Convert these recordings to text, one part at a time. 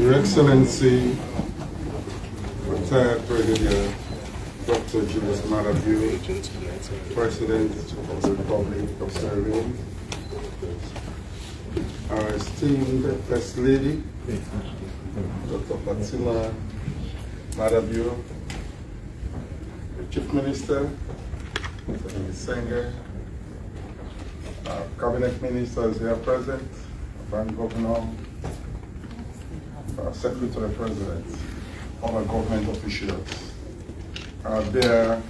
Your Excellency, retired Brigadier Dr. Julius Marabu, President of the Republic of Serbia, our esteemed First Lady, Dr. Fatima Marabu, the Chief Minister, Mr. Singer, our Cabinet Ministers here present, Bank Governor, our Secretary President, other government officials, our dear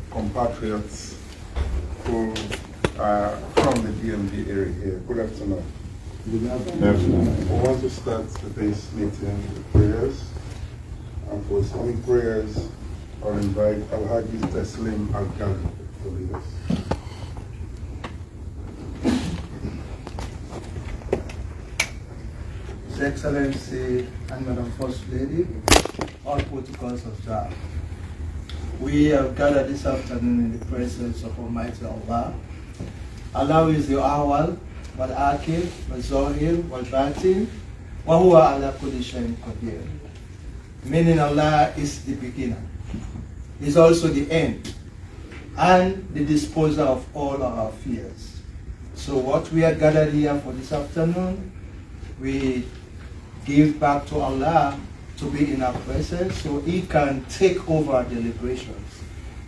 compatriots who are from the DMV area here. Good afternoon. Good afternoon. We want to start today's meeting with prayers. And for some prayers, I'll invite Alhaji Teslim Al-Ghali to lead us. His Excellency and Madam First Lady, all protocols observed. We have gathered this afternoon in the presence of Almighty Allah. Allah is the Awal, wal-Akhir, wal-Zahir, wal-Batin, wa huwa ala kulli shay'in qadir. Meaning Allah is the beginner. He's also the end and the disposer of all our affairs. So what we are gathered here for this afternoon, we give back to Allah to be in our presence so He can take over deliberations.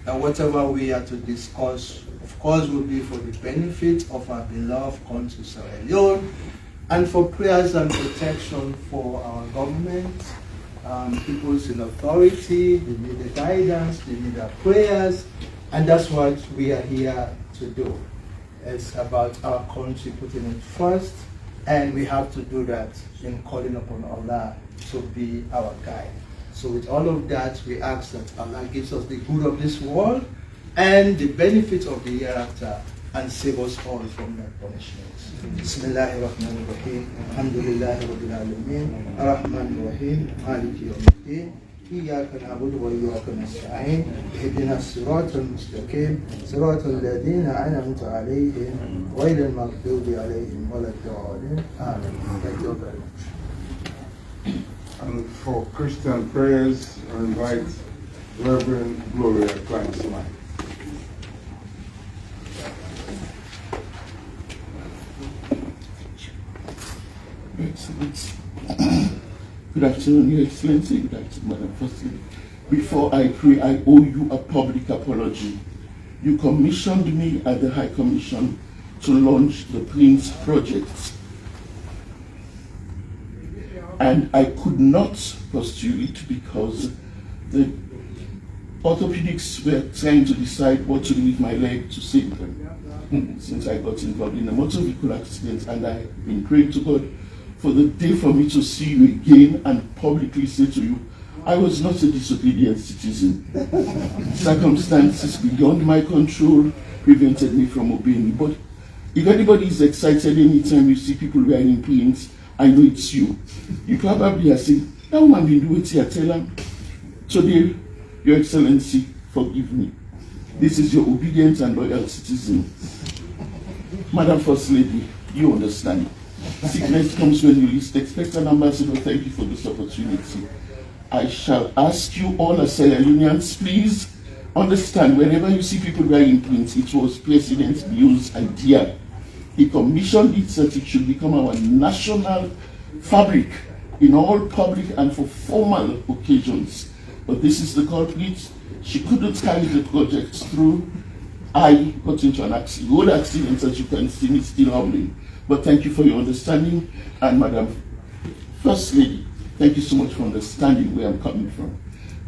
And whatever we are to discuss, of course, will be for the benefit of our beloved country, Sierra Leone, and for prayers and protection for our government, peoples in authority. They need the guidance, they need our prayers, and that's what we are here to do. It's about our country putting it first, and we have to do that in calling upon Allah to be our guide. So with all of that, we ask that Allah gives us the good of this world and the benefit of the hereafter, and save us all from their punishments. Bismillahirrahmanirrahim. Alhamdulillahi Rabbil Alameen. Ar-Rahmanir-Rahim. Maliki Yawmiddin. إياك نعبد وإياك نستعين اهدنا الصراط المستقيم صراط الذين أنعمت عليهم غير المغضوب عليهم ولا الضالين آمين. Thank you very much. And for Christian prayers, I invite Reverend Gloria Klein-Smith. Excellent. Good afternoon, Your Excellency. Good afternoon, Madam First Lady. Before I pray, I owe you a public apology. You commissioned me at the High Commission to launch the Prince project, and I could not pursue it because the orthopedics were trying to decide what to do with my leg to save them since I got involved in a motor vehicle accident, and I've been praying to God for the day for me to see you again and publicly say to you, I was not a disobedient citizen. Circumstances beyond my control prevented me from obeying you. But if anybody is excited anytime you see people wearing pins, I know it's you. You probably are saying, that woman didn't do it here, tell her. Today, Your Excellency, forgive me. This is your obedient and loyal citizen. Madam First Lady, you understand. Sickness comes when you least expect, an ambassador. Thank you for this opportunity. I shall ask you all as Sierra Leoneans, please understand, whenever you see people wearing prints, it was President Bio's idea. He commissioned it so that it should become our national fabric in all public and for formal occasions. But this is the culprit. She couldn't carry the project through. I got into an accident, road accident, as you can see me still hobbling. But thank you for your understanding, and Madam First Lady, thank you so much for understanding where I'm coming from.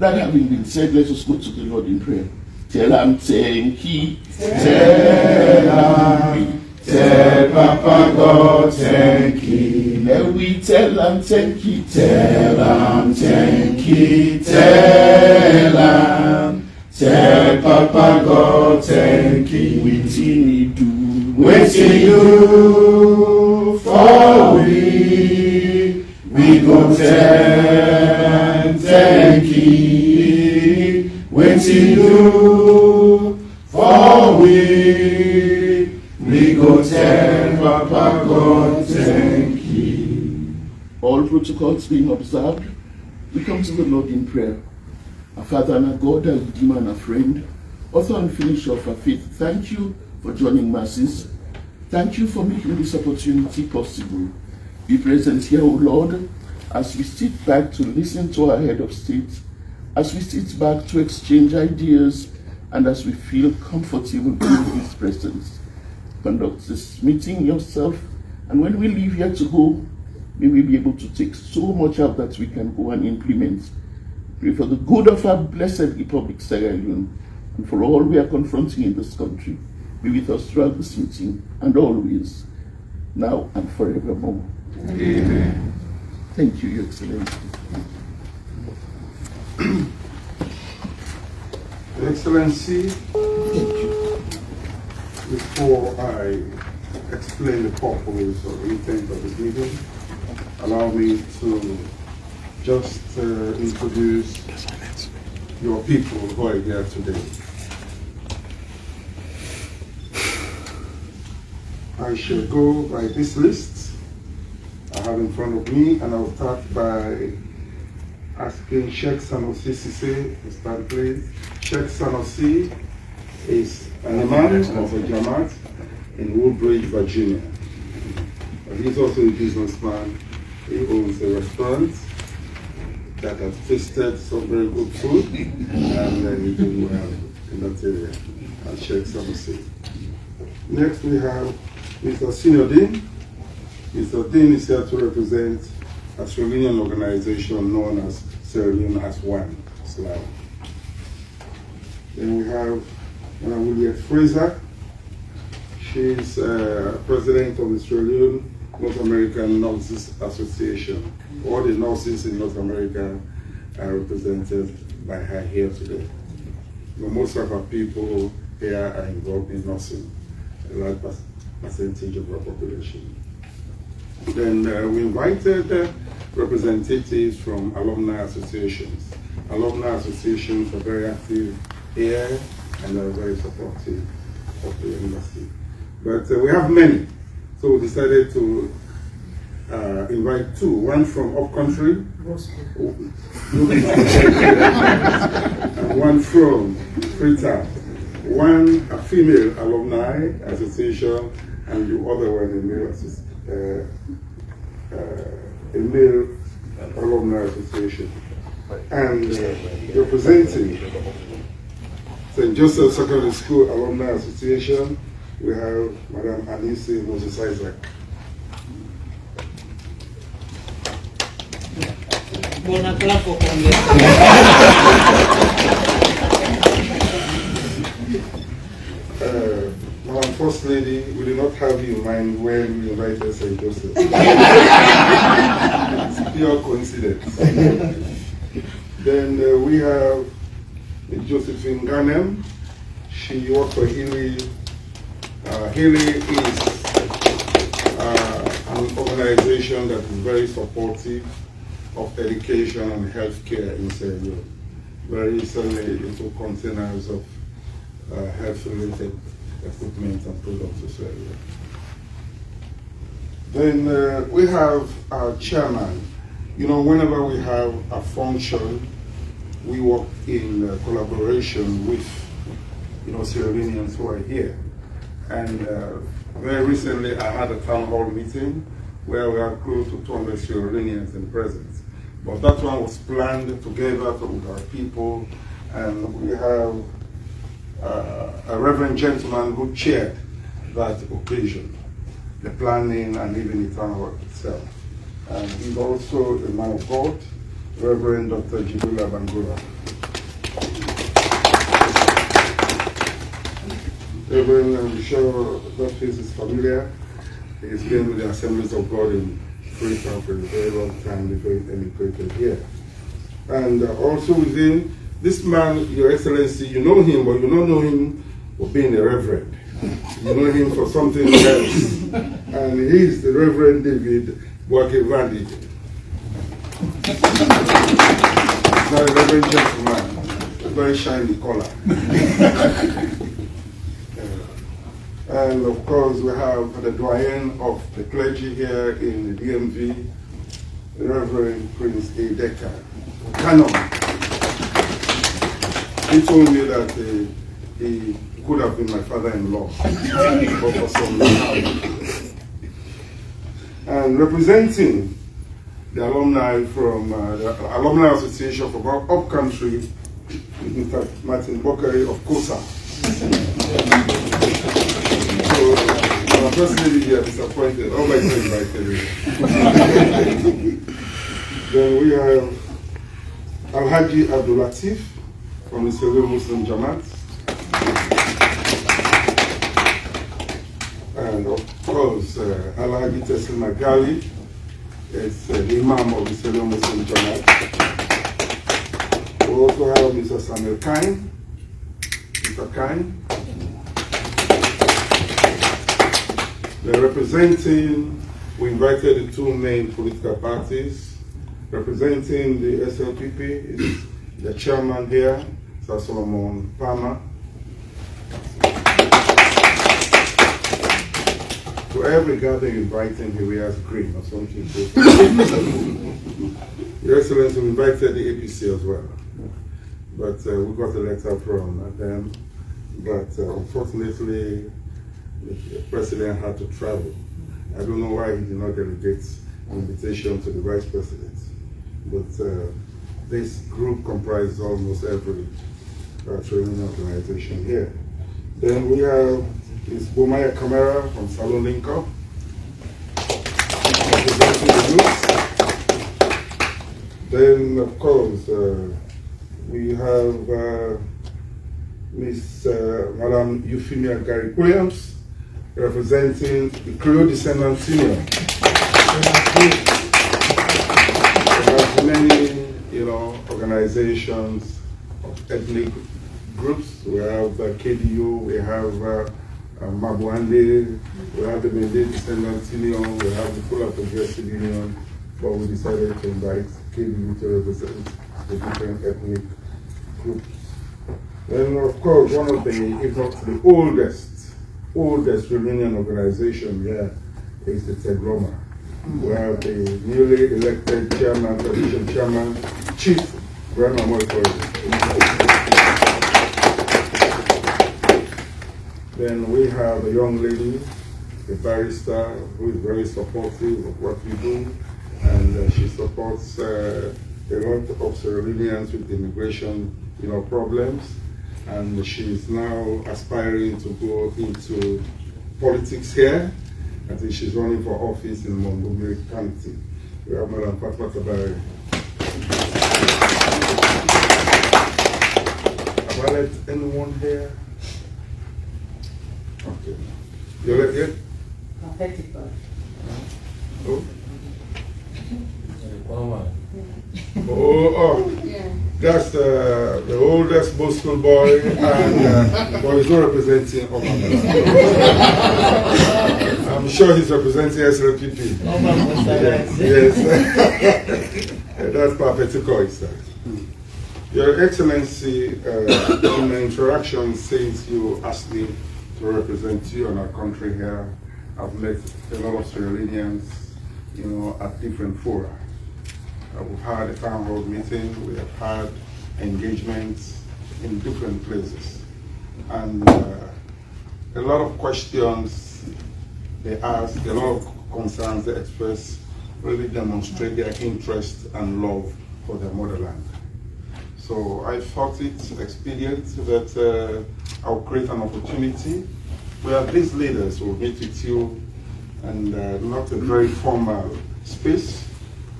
That having been said, let us go to the Lord in prayer. Tell him thank you, tell him, tell Papa God thank you. Let we tell him thank you, tell him thank you, tell him, tell Papa God thank you. Waiting he do, waiting you for we go tell thank you. Waiting you for we go tell Papa God thank you. All protocols being observed, we come to the Lord in prayer. Our Father and our God, our Redeemer and our friend, author and finisher of our faith, thank you for joining masses. Thank you for making this opportunity possible. Be present here, O Lord, as we sit back to listen to our head of state, as we sit back to exchange ideas, and as we feel comfortable in His presence. Conduct this meeting yourself, and when we leave here to go, may we be able to take so much out that we can go and implement. Pray for the good of our blessed Republic, Sierra Leone, and for all we are confronting in this country. Be with us throughout this meeting and always, now and forevermore. Amen. Thank you, Your Excellency. Your Excellency, Thank you. before I explain the purpose or intent of this meeting, allow me to just introduce your people who are here today. I shall go by this list I have in front of me, and I'll start by asking Sheikh Sanusi Sise to stand, please. Sheikh Sanusi is an imam of a Jamaat in Woodbridge, Virginia. But he's also a businessman. He owns a restaurant that has tasted some very good food, and he's doing well in that area. And Sheikh Sanusi. Next we have Mr. Sinodin. Mr. Din is here to represent a Sierra Leonean organization known as Sierra Leone as One, SLAO. Then we have William Fraser. She's president of the Sierra Leone North American Nurses Association. All the nurses in North America are represented by her here today. But most of our people here are involved in nursing, a large percentage of our population. Then we invited representatives from alumni associations. Alumni associations are very active here and are very supportive of the university. But we have many, so we decided to invite two, one from upcountry, and one from Freetown. One a female alumni association, and the other one a male alumni association. And representing St. Joseph Secondary School Alumni Association, we have Madam Anise Moses Isaac. Madam First Lady, we did not have you in mind when we invited St. Joseph. It's pure coincidence. Then we have Josephine Ganem. She works for Healy. Healy is an organization that is very supportive of education and healthcare in Sierra Leone. Very recently into containers of health-related equipment and products to Sierra Leone. Then we have our chairman. You know, whenever we have a function, we work in collaboration with, Sierra Leoneans who are here. And very recently, I had a town hall meeting where we had close to 200 Sierra Leoneans in presence. But that one was planned together with our people, and we have a reverend gentleman who chaired that occasion, the planning and even the town hall itself. And he's also a man of God, Reverend Dr. Jibula Bangura. Reverend, I'm sure that face is familiar. He's been with the Assemblies of God in Freetown for a very long time before he emigrated here. And also within this man, Your Excellency, you know him, but you don't know him for being a reverend. You know him for something else. And he's the Reverend David Boakevandi. He's not a reverend gentleman, a very shiny collar. And of course, we have the doyen of the clergy here in the DMV, Reverend Prince Edeka, Canon. He told me that he could have been my father-in-law, but for some reason. And representing the alumni from the Alumni Association from Upcountry, Mr. Martin Bokari of Kosa. So, our first lady here disappointed. All my friends invited me. Then we have Alhaji Abdul Latif from the Leonean Muslim Jamaat. And of course, Alhaji Teslim Magali is the Imam of the Leonean Muslim Jamaat. We also have Mr. Samuel Kine. Mr. Kine. They're representing, we invited the two main political parties. Representing the SLPP is the chairman here, Sir Solomon Palmer. To every gathering inviting, he wears green or something. Your Excellency, we invited the APC as well. But we got a letter from them. But unfortunately, the president had to travel. I don't know why he did not delegate an invitation to the vice president. But this group comprises almost every training organization here. Then we have this Bomaya Camara from Salon Lincoln, representing the youth. Then, of course, we have Miss Madam Euphemia Gary Williams, representing the Creole Descendants Union. There are many, organizations of ethnic groups. We have KDU, we have Mabuande, we have the Mende Descendants Union, we have the Fuller Progressive Union, but we decided to invite KDU to represent the different ethnic groups. And of course, one of the, if not the oldest Leonean organization here is the Tegloma. We have the newly elected chairman, tradition chairman, Chief Grandma Moikori. Then we have a young lady, a barrister, who is very supportive of what we do, and she supports a lot of Sierra Leoneans with immigration, problems. And she is now aspiring to go into politics here. I think she's running for office in Montgomery County. We have Madam Fatma Tabari. Have I let anyone here? Okay. You let it? Oh? Oh. Yeah. That's the oldest Boston boy, and well, he's not representing Obama. I'm sure he's representing SLPP. Yes. That's Papetico, is that. Your Excellency, in the introduction, since you asked me to represent you and our country here, I've met a lot of Sierra Leoneans, at different fora. We've had a town hall meeting, we have had engagements in different places. And a lot of questions they ask, a lot of concerns they express, really demonstrate their interest and love for their motherland. So I thought it expedient that I'll create an opportunity where these leaders will meet with you, and not a very formal space,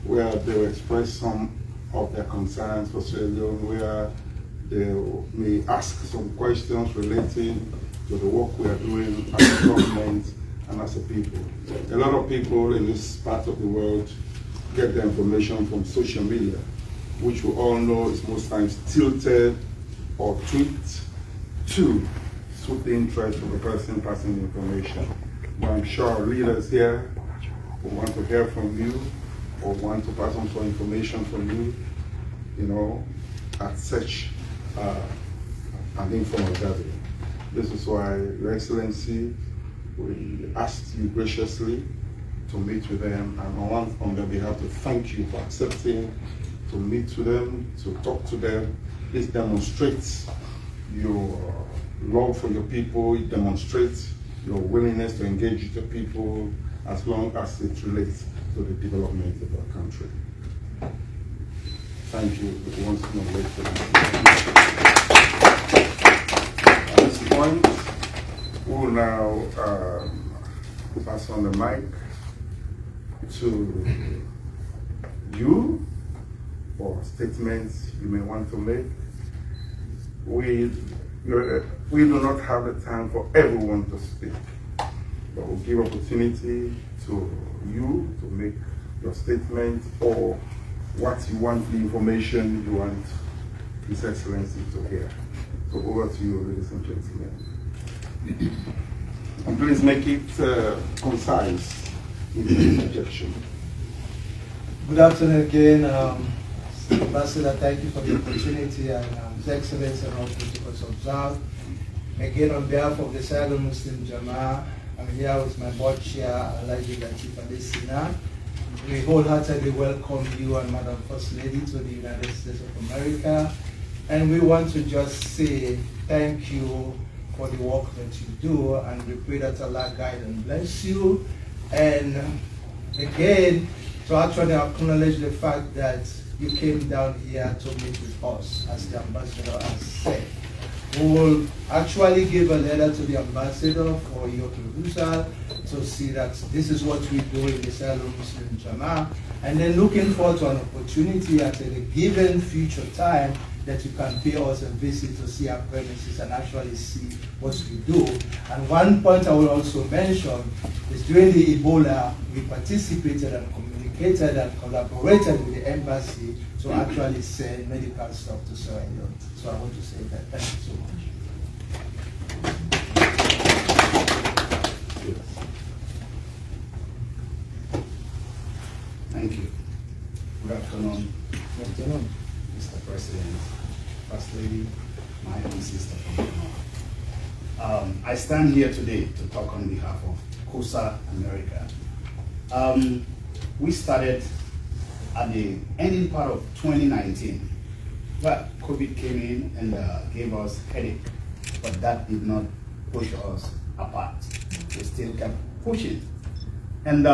where they will express some of their concerns for Sierra Leone, where they may ask some questions relating to the work we are doing as a government and as a people. A lot of people in this part of the world get their information from social media, which we all know is most times tilted or tweaked to suit the interest of the person passing the information. But I'm sure our leaders here will want to hear from you, or want to pass on some information from you, at such an informal gathering. This is why, Your Excellency, we asked you graciously to meet with them, and I want on their behalf to to thank you for accepting to meet with them, to talk to them. This demonstrates your love for your people. It demonstrates your willingness to engage with your people as long as it relates to the development of our country. Thank you once more. At this point, we will now pass on the mic to you for statements you may want to make. We do not have the time for everyone to speak, but we'll give opportunity to you to make your statement or what you want, the information you want His Excellency to hear. So over to you, ladies and gentlemen. And please make it concise in the interjection. Good afternoon again. Ambassador, thank you for the opportunity, and His Excellency and all protocols observed. Again, on behalf of the Silent Muslim Jama'ah, I'm here with my board chair, Alhaji Latif Adesina. We wholeheartedly welcome you and Madam First Lady to the United States of America. And we want to just say thank you for the work that you do, and we pray that Allah guide and bless you. And again, to actually acknowledge the fact that you came down here to meet with us, as the ambassador has said. We will actually give a letter to the ambassador for your perusal to see that this is what we do in the Silent Muslim Jama'ah, and then looking forward to an opportunity at a given future time that you can pay us a visit to see our premises and actually see what we do. And one point I will also mention is during the Ebola, we participated and communicated and collaborated with the embassy to actually send medical stuff to Sierra Leone. So I want to say that. Thank you so much. Thank you. Good afternoon. Good afternoon. Mr. President, First Lady, my own sister from Leone. I stand here today to talk on behalf of COSA America. We started at the ending part of 2019, but COVID came in and gave us headache, but that did not push us apart. We still kept pushing. And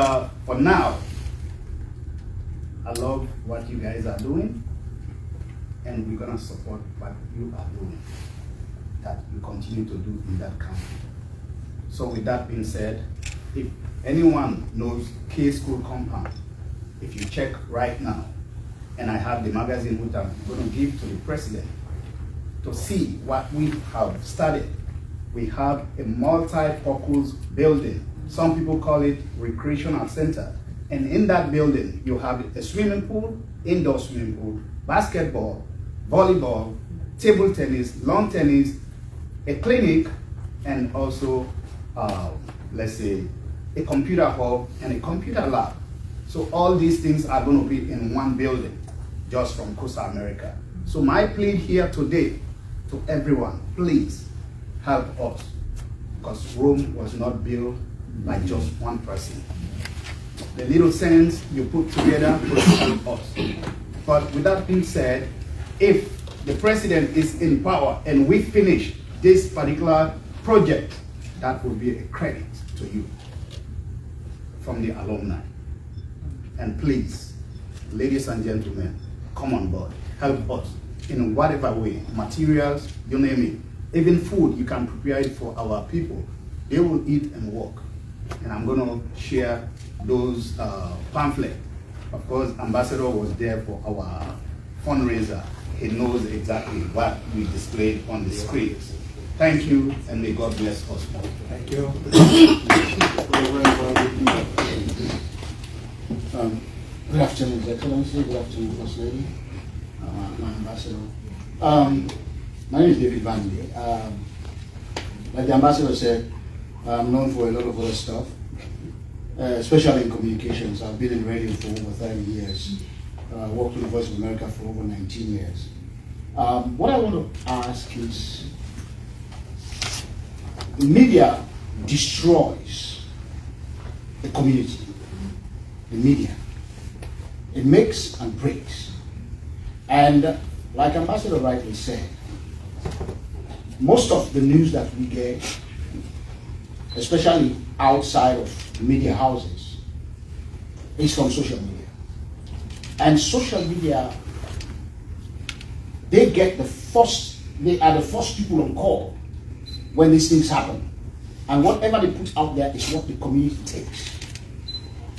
for now, I love what you guys are doing, and we're gonna support what you are doing, that you continue to do in that country. So with that being said, if anyone knows K School Compound, if you check right now, and I have the magazine which I'm gonna give to the president to see what we have started. We have a multi-purpose building. Some people call it recreational center. And in that building, you have a swimming pool, indoor swimming pool, basketball, volleyball, table tennis, lawn tennis, a clinic, and also, let's say, a computer hub and a computer lab. So all these things are going to be in one building, just from COSA America. So my plea here today to everyone, please help us, because Rome was not built by just one person. The little sense you put together will help us. But with that being said, if the president is in power and we finish this particular project, that will be a credit to you from the alumni. And please, ladies and gentlemen, come on board, help us in whatever way, materials, you name it. Even food, you can prepare it for our people. They will eat and work. And I'm gonna share those pamphlets. Of course, Ambassador was there for our fundraiser. He knows exactly what we displayed on the screen. Thank you, and may God bless us all. Thank you. Good afternoon, His Excellency. Good afternoon, First Lady, my ambassador. My name is David Vanley. Like the ambassador said, I'm known for a lot of other stuff, especially in communications. I've been in radio for over 30 years. Worked with the Voice of America for over 19 years. What I want to ask is, the media destroys the community. The media. It makes and breaks. And like Ambassador rightly said, most of the news that we get, especially outside of media houses, is from social media. And social media, they are the first people on call when these things happen. And whatever they put out there is what the community takes.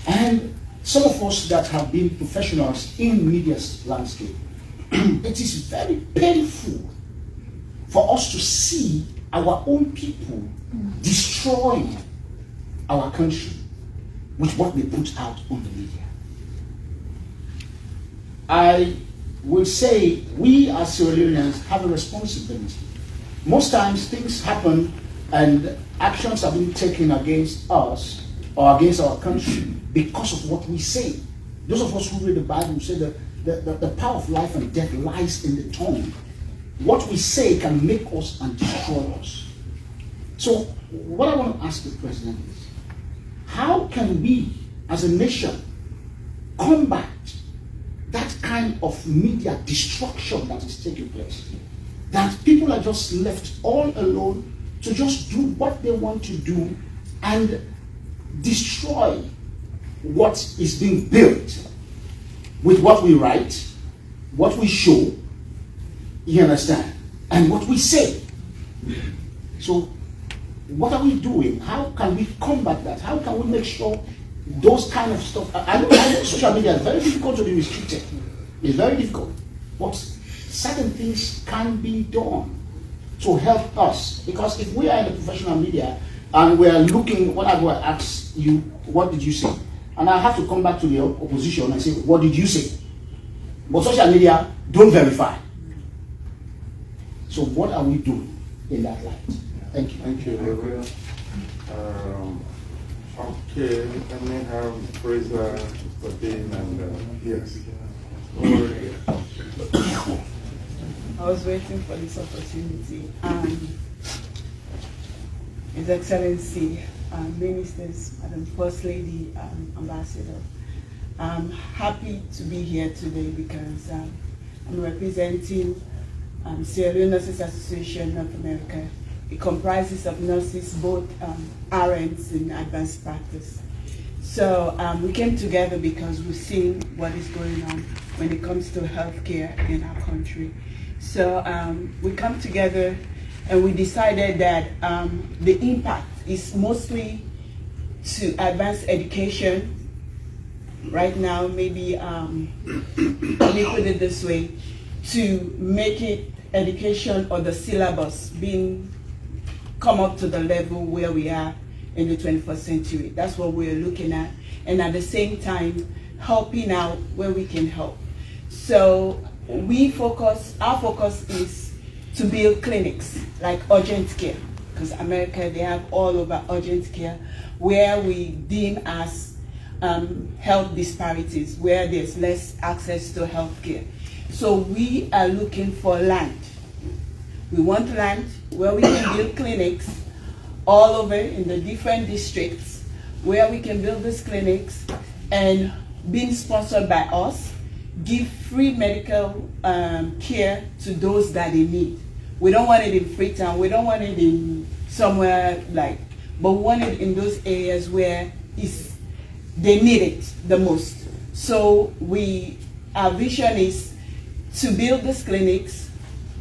And some of us that have been professionals in media landscape, it is very painful for us to see our own people destroying our country with what they put out on the media. I will say we as Sierra Leoneans have a responsibility. Most times things happen and actions are being taken against us or against our country because of what we say. Those of us who read the Bible say that the power of life and death lies in the tongue. What we say can make us and destroy us. So what I want to ask the president is, how can we as a nation combat that kind of media destruction that is taking place? That people are just left all alone to just do what they want to do and destroy what is being built with what we write, what we show, you understand, and what we say. So what are we doing? How can we combat that? How can we make sure those kind of stuff? I know social media is very difficult to be restricted. It's very difficult. But certain things can be done to help us. Because if we are in the professional media and we are looking, when I go and ask you, what did you say? And I have to come back to the opposition and say, what did you say? But social media don't verify. So what are we doing in that light? Thank you. Thank you, Gabriel. Okay, let me have Fraser, Dean, and yes. I was waiting for this opportunity. His Excellency, Ministers, Madam First Lady, Ambassador, I'm happy to be here today because I'm representing Sierra Leone Nurses Association North America. It comprises of nurses, both RNs in advanced practice. So we came together because we've seen what is going on when it comes to healthcare in our country. So we come together and we decided that the impact is mostly to advance education. Right now, maybe let me put it this way, to make it education or the syllabus being come up to the level where we are in the 21st century. That's what we're looking at. And at the same time, helping out where we can help. So our focus is to build clinics like urgent care, because America, they have all over urgent care, where we deem as health disparities, where there's less access to health care. So we are looking for land. We want land where we can build clinics all over in the different districts, where we can build these clinics and being sponsored by us, give free medical care to those that they need. We don't want it in Freetown, we don't want it in somewhere but we want it in those areas where they need it the most. So our vision is to build these clinics,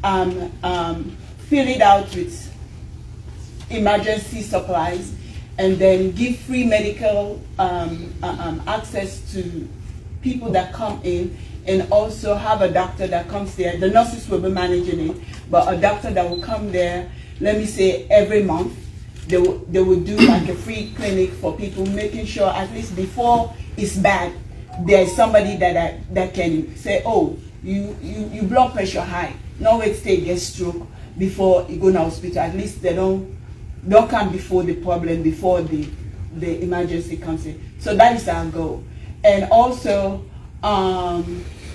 fill it out with emergency supplies, and then give free medical access to people that come in, and also have a doctor that comes there. The nurses will be managing it, but a doctor that will come there, let me say every month, they will do like a free clinic for people, making sure at least before it's bad, there's somebody that can say, oh, you blood pressure high, no wait till you get stroke before you go to hospital. At least they don't come before the problem, before the emergency comes in. So that is our goal. And also,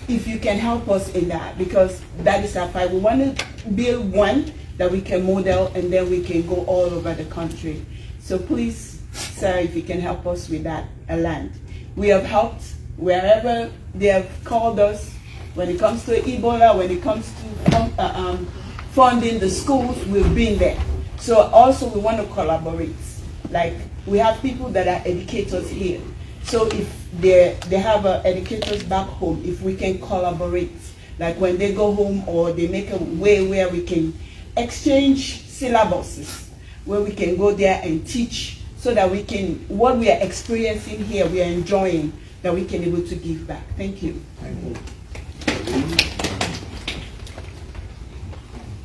if you can help us in that, because that is our fight. We want to build one that we can model, and then we can go all over the country. So please, sir, if you can help us with that, land. We have helped wherever they have called us, when it comes to Ebola, when it comes to funding the schools, we've been there. So also we want to collaborate. Like we have people that are educators here. So if they have educators back home, if we can collaborate, like when they go home or they make a way where we can exchange syllabuses, where we can go there and teach so that we can, what we are experiencing here, we are enjoying, that we can be able to give back. Thank you. Thank you.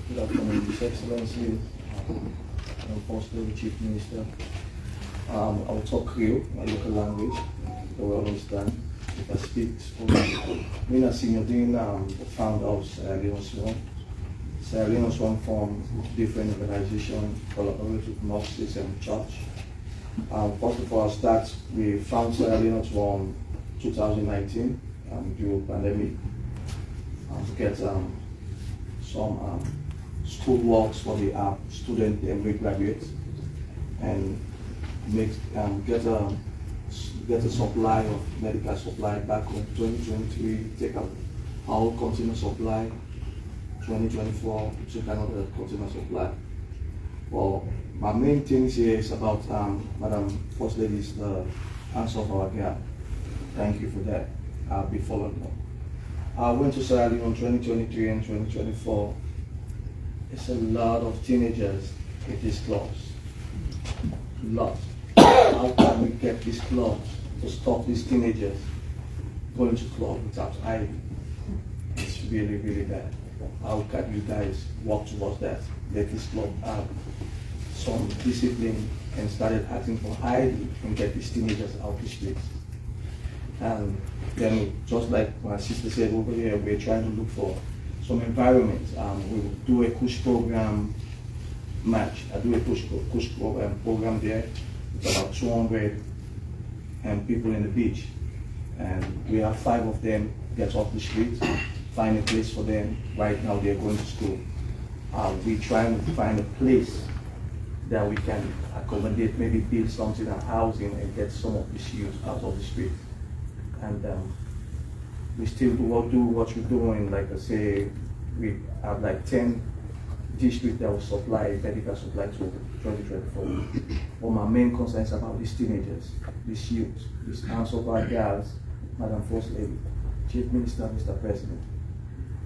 Good afternoon, His Excellency, First Lady, Chief Minister. I will talk Creole, my local language, so we understand. If I speak Spanish, we are senior dean, the founder of Leonean Diaspora. Leonean Diaspora from different organizations, collaborate with mosques and church. First of all, I'll start. We found Leonean Diaspora in 2019 during the pandemic to get some school works for the student and graduates, and get a supply of medical supply back in 2023, take up our container supply, 2024, take another container supply. Well, my main thing here is about Madam First Lady's the answer of our gap. Thank you for that. I'll be following up. I went to Sierra Leone 2023 and 2024. It's a lot of teenagers in these clubs. Lot. How can we get these clubs to stop these teenagers going to club without ID? It's really, really bad. How can you guys work towards that? Let this club have some discipline and started asking for ID and get these teenagers out the streets. And then, just like my sister said over here, we're trying to look for some environment. We will do a push program match. I do a push program there. It's about 200 people in the beach. And we have 5 of them get off the streets, find a place for them. Right now they're going to school. We're trying to find a place that we can accommodate, maybe build something and housing and get some of these youth out of the street. And we still do what we're doing. Like I say, we have like 10 districts that will supply medical supply to 2024. But my main concern is about these teenagers, these youth, these council of our girls, Madam First Lady, Chief Minister, Mr. President.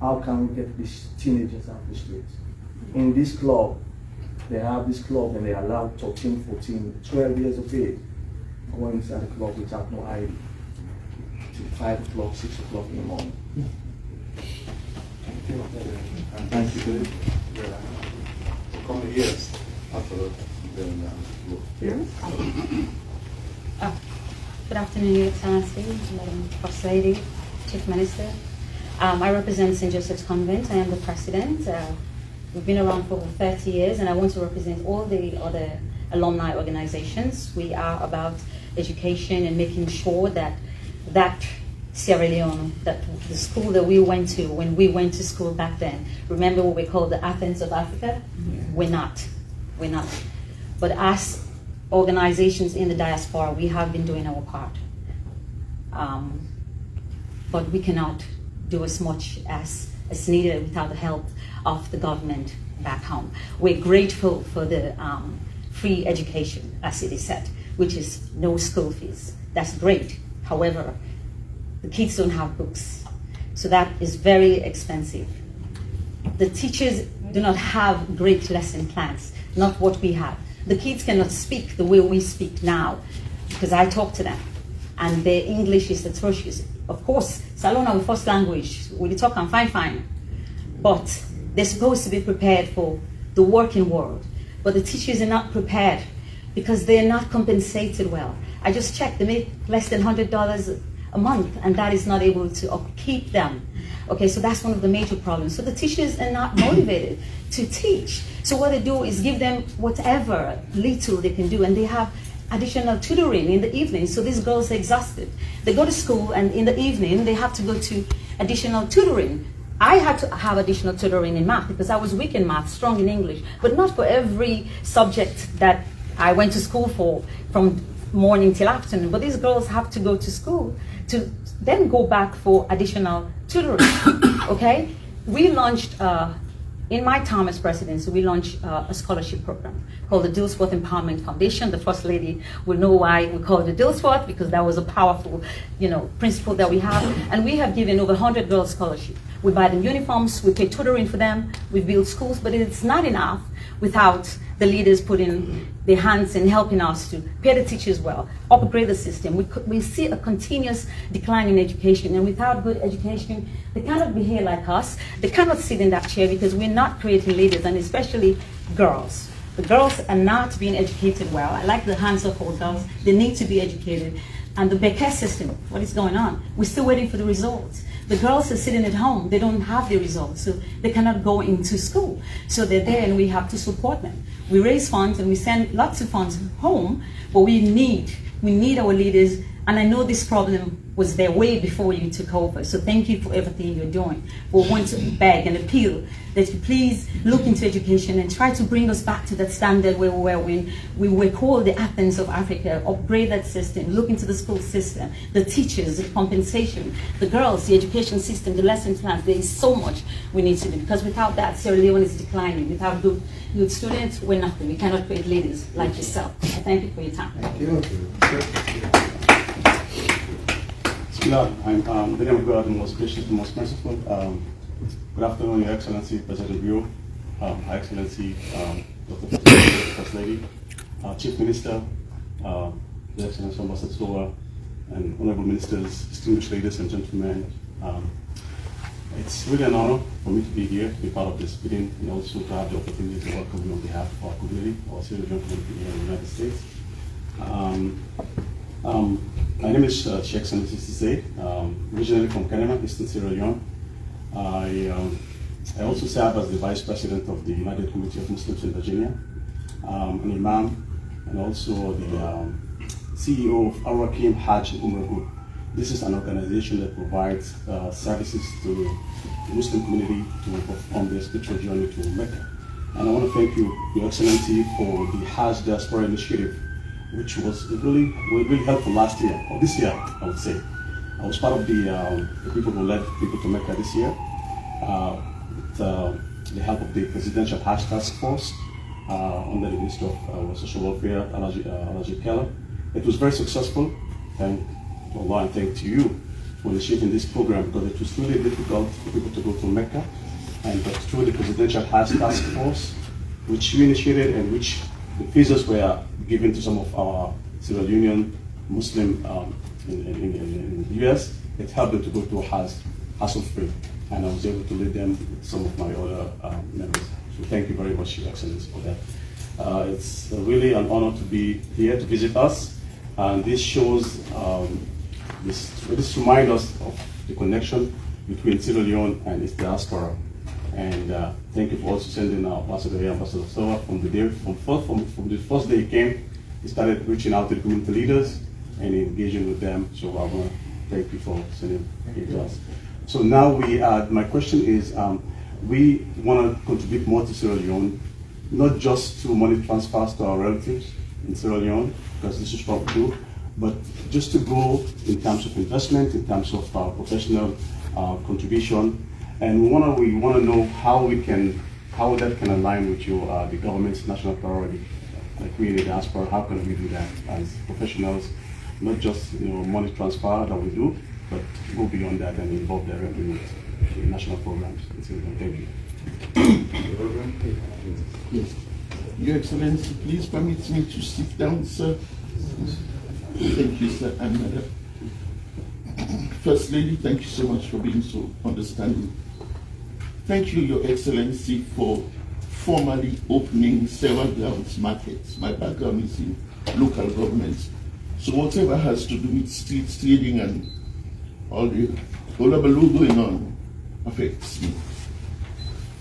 How can we get these teenagers out of the streets? In this club, they have this club and they allow 13, 14, 12 years of age going inside the club without no ID. Till 5 o'clock, 6 o'clock in the morning. And thank you for coming here after Good afternoon, Your Excellency, Madam First Lady, Chief Minister. I represent St. Joseph's Convent. I am the president. We've been around for over 30 years, and I want to represent all the other alumni organizations. We are about education and making sure that Sierra Leone, that the school that we went to when we went to school back then, remember what we call the Athens of Africa? Yeah. We're not. But as organizations in the diaspora, we have been doing our part. But we cannot do as much as needed without the help of the government back home. We're grateful for the free education, as it is said, which is no school fees. That's great. However, the kids don't have books, so that is very expensive. The teachers do not have great lesson plans, not what we have. The kids cannot speak the way we speak now, because I talk to them, and their English is atrocious. Of course, Salona, our first language, we talk and fine, but they're supposed to be prepared for the working world. But the teachers are not prepared because they're not compensated well. I just checked, they make less than $100 a month, and that is not able to upkeep them. Okay, so that's one of the major problems. So the teachers are not motivated to teach. So what they do is give them whatever little they can do, and they have additional tutoring in the evening. So these girls are exhausted. They go to school, and in the evening they have to go to additional tutoring. I had to have additional tutoring in math because I was weak in math, strong in English, but not for every subject that I went to school for from morning till afternoon. But these girls have to go to school to then go back for additional tutoring. Okay, we launched in my time as president, we launched a scholarship program called the Dillsworth Empowerment Foundation. The First Lady will know why we call it the Dillsworth, because that was a powerful, principle that we have. And we have given over 100 girls scholarship. We buy them uniforms, we pay tutoring for them, we build schools, but it's not enough without the leaders putting their hands in helping us to pay the teachers well, upgrade the system. We see a continuous decline in education, and without good education, they cannot behave like us. They cannot sit in that chair because we're not creating leaders, and especially girls. The girls are not being educated well. I like the hands-up-hold girls. They need to be educated. And the Becker system, what is going on? We're still waiting for the results. The girls are sitting at home. They don't have the results, so they cannot go into school. So they're there, and we have to support them. We raise funds, and we send lots of funds home, but we need our leaders. And I know this problem was there way before you took over. So thank you for everything you're doing. But we want to beg and appeal that you please look into education and try to bring us back to that standard where we were when we were called the Athens of Africa. Upgrade that system, look into the school system, the teachers, the compensation, the girls, the education system, the lesson plans. There is so much we need to do, because without that, Sierra Leone is declining. Without good students, we're nothing. We cannot create leaders like yourself. I thank you for your time. Thank you. I'm the name of God, the most gracious, the most merciful. Good afternoon, Your Excellency, President Bureau, Her Excellency, Dr. First Lady, Chief Minister, Your Excellency Ambassador Sowa, and honorable ministers, distinguished ladies and gentlemen. It's really an honor for me to be here, to be part of this meeting, and also to have the opportunity to welcome you on behalf of our community, our Sierra Leone community here in the United States. My name is Your Excellency Cisse, originally from Canada, Eastern Sierra Leone. I also serve as the Vice President of the United Community of Muslims in Virginia, an Imam, and also the CEO of Al-Rakim Hajj and Umrah Group. This is an organization that provides services to the Muslim community to perform their spiritual journey to Mecca. And I want to thank you, Your Excellency, for the Hajj Diaspora Initiative, which was really helpful last year, or this year, I would say. I was part of the people who led people to Mecca this year, with the help of the Presidential Hajj Task Force under the Minister of Social Welfare, Alaji Keller. It was very successful, and to Allah and thank to you for initiating this program, because it was really difficult for people to go to Mecca, and but through the Presidential Hajj Task Force, which you initiated and which the visas were given to some of our Sierra Leonean Muslim in the US, it helped them to go to Hajj hassle-free, and I was able to lead them with some of my other members. So thank you very much, Your Excellency, for that. It's really an honor to be here to visit us, and this shows, this reminds us of the connection between Sierra Leone and its diaspora. And thank you for also sending our Ambassador Sowa from the first day he came. He started reaching out to the community leaders and engaging with them. So I want to thank you for sending it to us. So now my question is, we want to contribute more to Sierra Leone, not just through money transfers to our relatives in Sierra Leone, because this is what we do, but just to go in terms of investment, in terms of professional contribution. And we want to know how that can align with the government's national priority, like we in the diaspora. How can we do that as professionals, not just money transfer that we do, but go beyond that and involve directly with the national programs. Thank you. Yes. Your Excellency, please permit me to sit down, sir. Thank you, sir, and madam. First Lady, thank you so much for being so understanding. Thank you, Your Excellency, for formally opening several grounds markets. My background is in local government. So whatever has to do with street trading and all the hullabaloo going on affects me.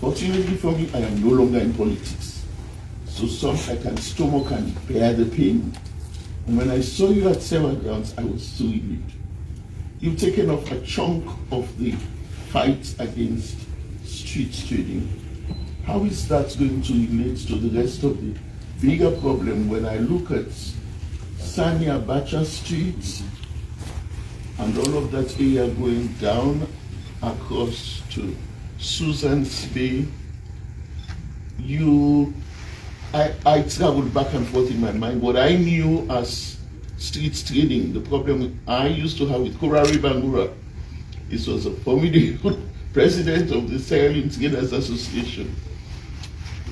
Fortunately for me, I am no longer in politics. So some I can stomach and bear the pain. And when I saw you at several grounds, I was so relieved. You've taken off a chunk of the fight against street trading. How is that going to relate to the rest of the bigger problem when I look at Sani Abacha Street, and all of that area going down across to Susan's Bay, I traveled back and forth in my mind. What I knew as street trading, the problem I used to have with Kurari Bangura, this was a formidable president of the Sierra Leone Traders Association.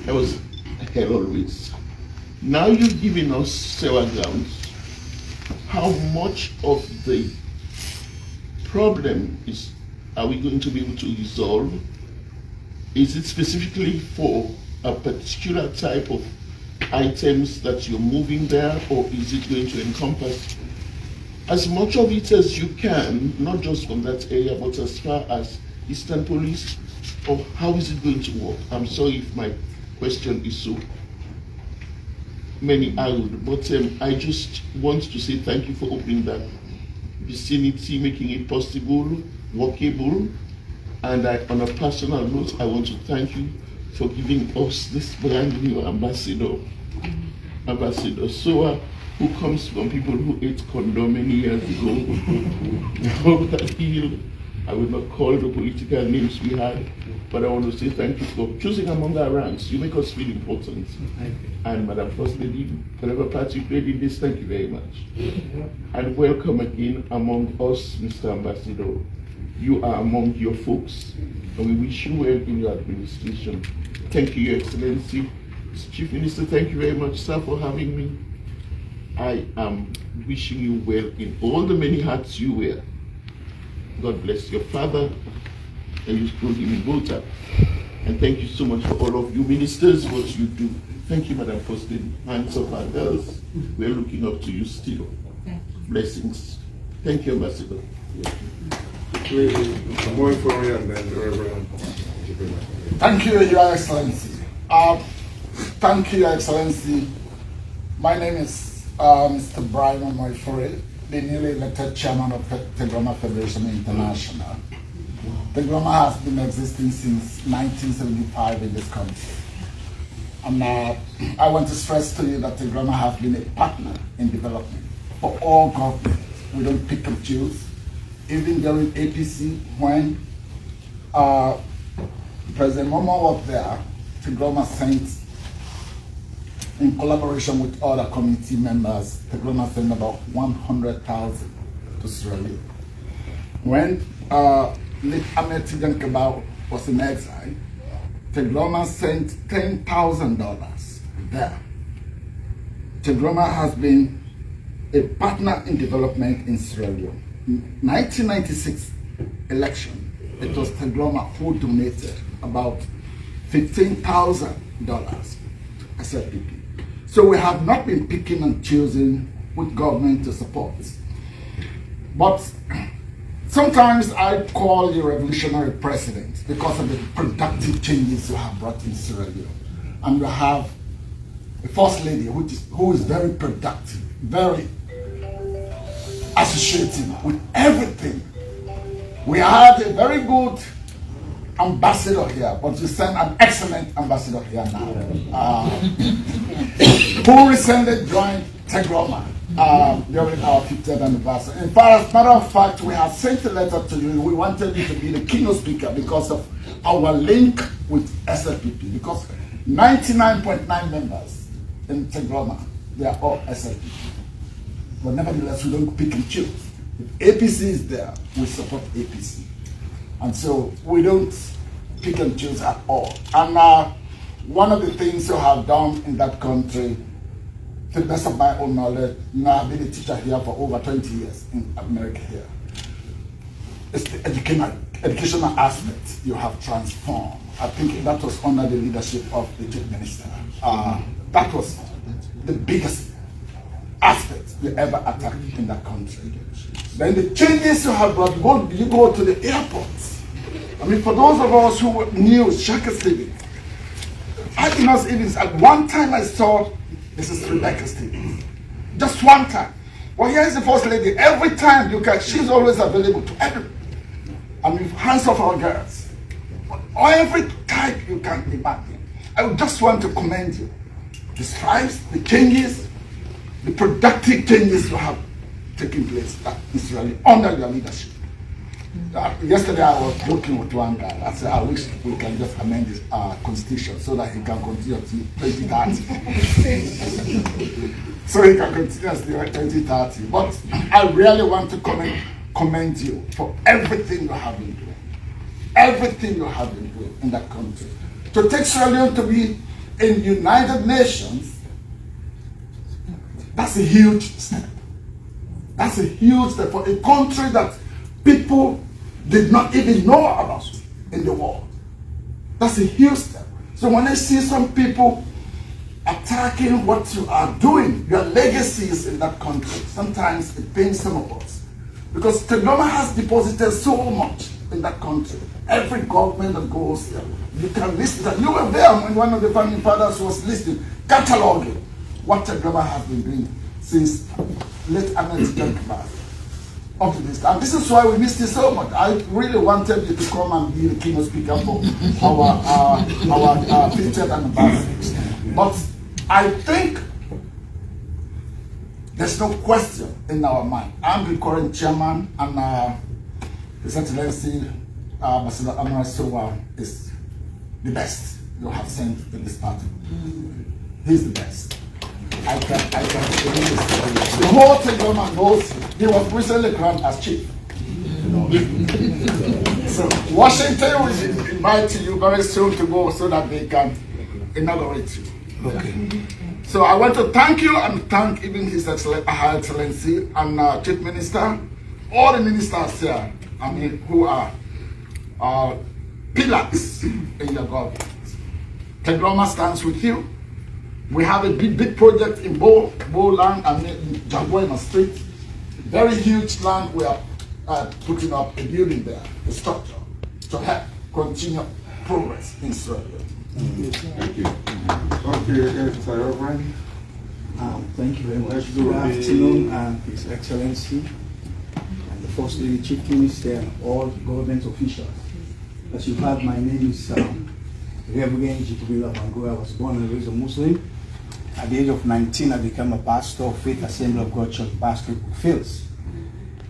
I was hell always. Now you've given us several grounds. How much of the problem are we going to be able to resolve? Is it specifically for a particular type of items that you're moving there, or is it going to encompass as much of it as you can, not just from that area, but as far as Eastern Police, or how is it going to work? I'm sorry if my question is so many-arrowed, but I just want to say thank you for opening that vicinity, making it possible, workable, and on a personal note, I want to thank you for giving us this brand new ambassador, Soa, who comes from people who ate condom many years ago. I will not call the political names we had, but I want to say thank you for choosing among our ranks. You make us feel important. And Madam First Lady, whatever part you played in this, thank you very much. And welcome again among us, Mr. Ambassador. You are among your folks, and we wish you well in your administration. Thank you, Your Excellency. Chief Minister, thank you very much, sir, for having me. I am wishing you well in all the many hats you wear. God bless your father, and you put him in Volta. And thank you so much for all of you ministers, what you do. Thank you, Madam First Lady. Hands of our girls, we're looking up to you still. Blessings. Thank you, Ambassador. More for me and then the Reverend. Thank you, Your Excellency. Thank you, Your Excellency. My name is Mr. Brian Moifore, the newly elected chairman of Tegroma Federation International. Tegroma has been existing since 1975 in this country. And I want to stress to you that Tegroma has been a partner in development for all governments. We don't pick and choose. Even during APC, when President Momo was there, Tegroma sent, in collaboration with other community members, Tegroma sent about 100,000 to Sierra Leone. When late Ahmed Tijan Kebao was in exile, Tegroma sent $10,000 there. Tegroma has been a partner in development in Sierra Leone. 1996 election, it was Tegroma who donated about $15,000 to SLPP. So we have not been picking and choosing which government to support. But sometimes I call you revolutionary president because of the productive changes you have brought in Sierra Leone. And you have a first lady who is very productive, very associated with everything. We had a very good ambassador here, but we sent an excellent ambassador here now, who recently joined Tegroma during our 50th anniversary. In fact, as a matter of fact, we have sent a letter to you. We wanted you to be the keynote speaker because of our link with SLPP, because 99.9 members in Tegroma, they are all SLPP. But nevertheless, we don't pick and choose. If APC is there, we support APC. And so we don't pick and choose at all. And one of the things you have done in that country, to the best of my own knowledge, I've been a teacher here for over 20 years in America here. It's the educational aspect you have transformed. I think that was under the leadership of the chief minister. That was the biggest aspect we ever attacked in that country. Then the changes you have brought, you go to the airports. I mean, for those of us who knew Shaka Stevens, I did not even, at one time I saw Mrs. Rebecca Stevens. Just one time. Well, here's the first lady. Every time you can, she's always available to everyone. I mean, hands off our girls. Or every type you can imagine. I just want to commend you. The strides, the changes, the productive changes you have taking place in Sierra Leone under your leadership. Yesterday I was joking with one guy. I said, I wish we can just amend this constitution so that he can continue to 2030. So he can continue to 2030. But I really want to commend you for everything you have been doing. Everything you have been doing in that country. To take Sierra Leone to be in United Nations, that's a huge step. That's a huge step for a country that people did not even know about in the world. That's a huge step. So when I see some people attacking what you are doing, your legacies in that country, sometimes it pains some of us. Because Tegloma has deposited so much in that country. Every government that goes there, you can list that. You were there when one of the founding fathers was listing, cataloging what Tegloma has been doing since late Ahmed up to this time. This is why we missed you so much. I really wanted you to come and be the keynote speaker for our 50th anniversary. But I think there's no question in our mind. I'm the current chairman, and His Excellency Ambassador Amara is the best you have sent in this party. He's the best. I can say this. The whole Tegloma knows he was recently crowned as chief. So Washington will invite you very soon to go so that they can inaugurate you. Okay. So I want to thank you and thank even His Excellency and Chief Minister, all the ministers here, who are pillars in your government. Tegloma stands with you. We have a big project in Bo land and in Jaguar Street. Very huge land. We are putting up a building there, a structure, to help continue progress in Sierra Leone. Thank you. Okay, Reverend. Thank you very much. Good afternoon, His Excellency, and the First Lady, Chief Minister, and all government officials. As you heard, my name is Reverend Jikubila Bango. I was born and raised a Muslim. At the age of 19, I became a pastor of Faith Assembly of God Church, Basketball Fields.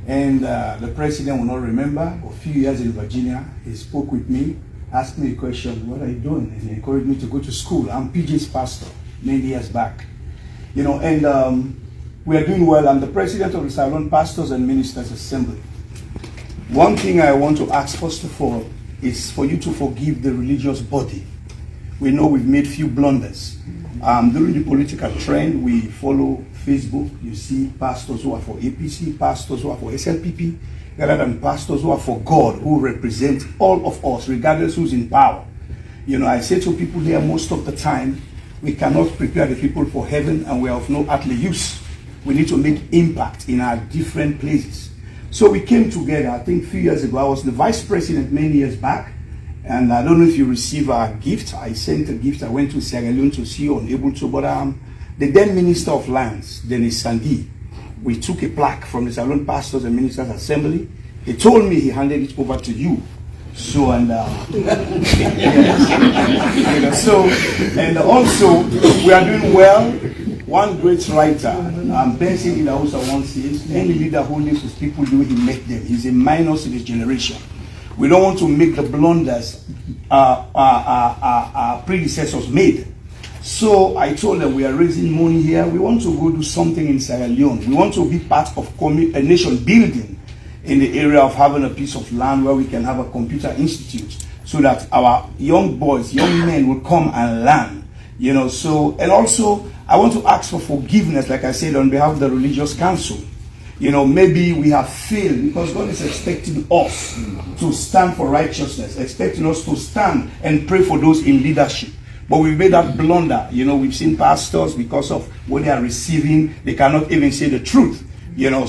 And the president will not remember, a few years in Virginia, he spoke with me, asked me a question, what are you doing? And he encouraged me to go to school. I'm PJ's pastor, many years back. We are doing well. I'm the president of the Salon Pastors and Ministers Assembly. One thing I want to ask, first of all, is for you to forgive the religious body. We know we've made few blunders. During the political trend, we follow Facebook. You see pastors who are for APC, pastors who are for SLPP, rather than pastors who are for God, who represent all of us, regardless who's in power. I say to people here most of the time, we cannot prepare the people for heaven, and we are of no earthly use. We need to make impact in our different places. So we came together, I think a few years ago. I was the vice president many years back. And I don't know if you receive a gift. I sent a gift. I went to Sierra Leone to see you, unable to, but the then Minister of Lands, Dennis Sandi, we took a plaque from the Salon Pastors and Ministers Assembly. He told me he handed it over to you. So, and also, we are doing well. One great writer, Benson Ilausa once says, any leader who lives with people do he make them. He's a minus in his generation. We don't want to make the blunders our predecessors made. So I told them we are raising money here. We want to go do something in Sierra Leone. We want to be part of a nation building in the area of having a piece of land where we can have a computer institute so that our young boys, young men will come and learn. And also I want to ask for forgiveness, like I said, on behalf of the Religious Council. Maybe we have failed because God is expecting us to stand for righteousness, expecting us to stand and pray for those in leadership. But we've made that blunder. We've seen pastors, because of what they are receiving, they cannot even say the truth.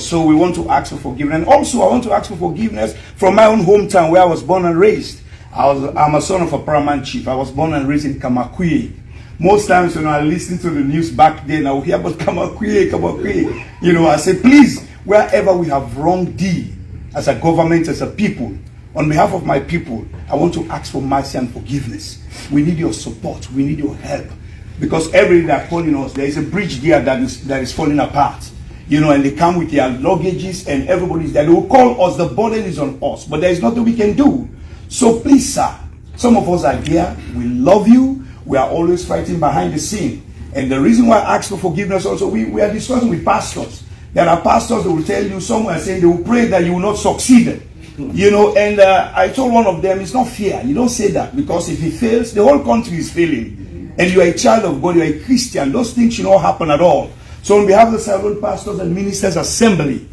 So we want to ask for forgiveness. And also I want to ask for forgiveness from my own hometown where I was born and raised. I'm a son of a paramount chief. I was born and raised in Kamakwie. Most times when I listen to the news back then, I would hear about Kamakwie. I say, please, wherever we have wronged thee as a government, as a people, on behalf of my people, I want to ask for mercy and forgiveness. We need your support. We need your help. Because every day they're calling us, there is a bridge there that is falling apart. you know, and they come with their luggages and everybody's there. They will call us, the burden is on us, but there is nothing we can do. So please, sir, some of us are here, we love you, we are always fighting behind the scene. And the reason why I ask for forgiveness also, we are discussing with pastors. There are pastors that will tell you, somewhere saying they will pray that you will not succeed. You know, and I told one of them, it's not fair. You don't say that, because if he fails, the whole country is failing. And you are a child of God, you are a Christian. Those things should not happen at all. So on behalf of the Salon Pastors and Ministers Assembly,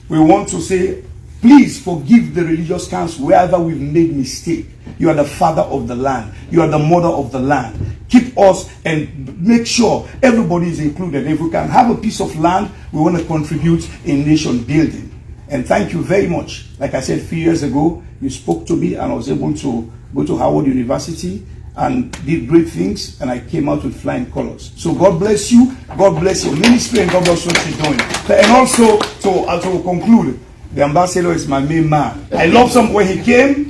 we want to say, please forgive the religious council wherever we've made mistake. You are the father of the land. You are the mother of the land. Keep us and make sure everybody is included. If we can have a piece of land, we want to contribute in nation building. And thank you very much. Like I said, 3 years ago, you spoke to me and I was able to go to Howard University and did great things, and I came out with flying colors. So God bless you, God bless your ministry, and God bless what you're doing. And also, to conclude, the ambassador is my main man. I love him when he came,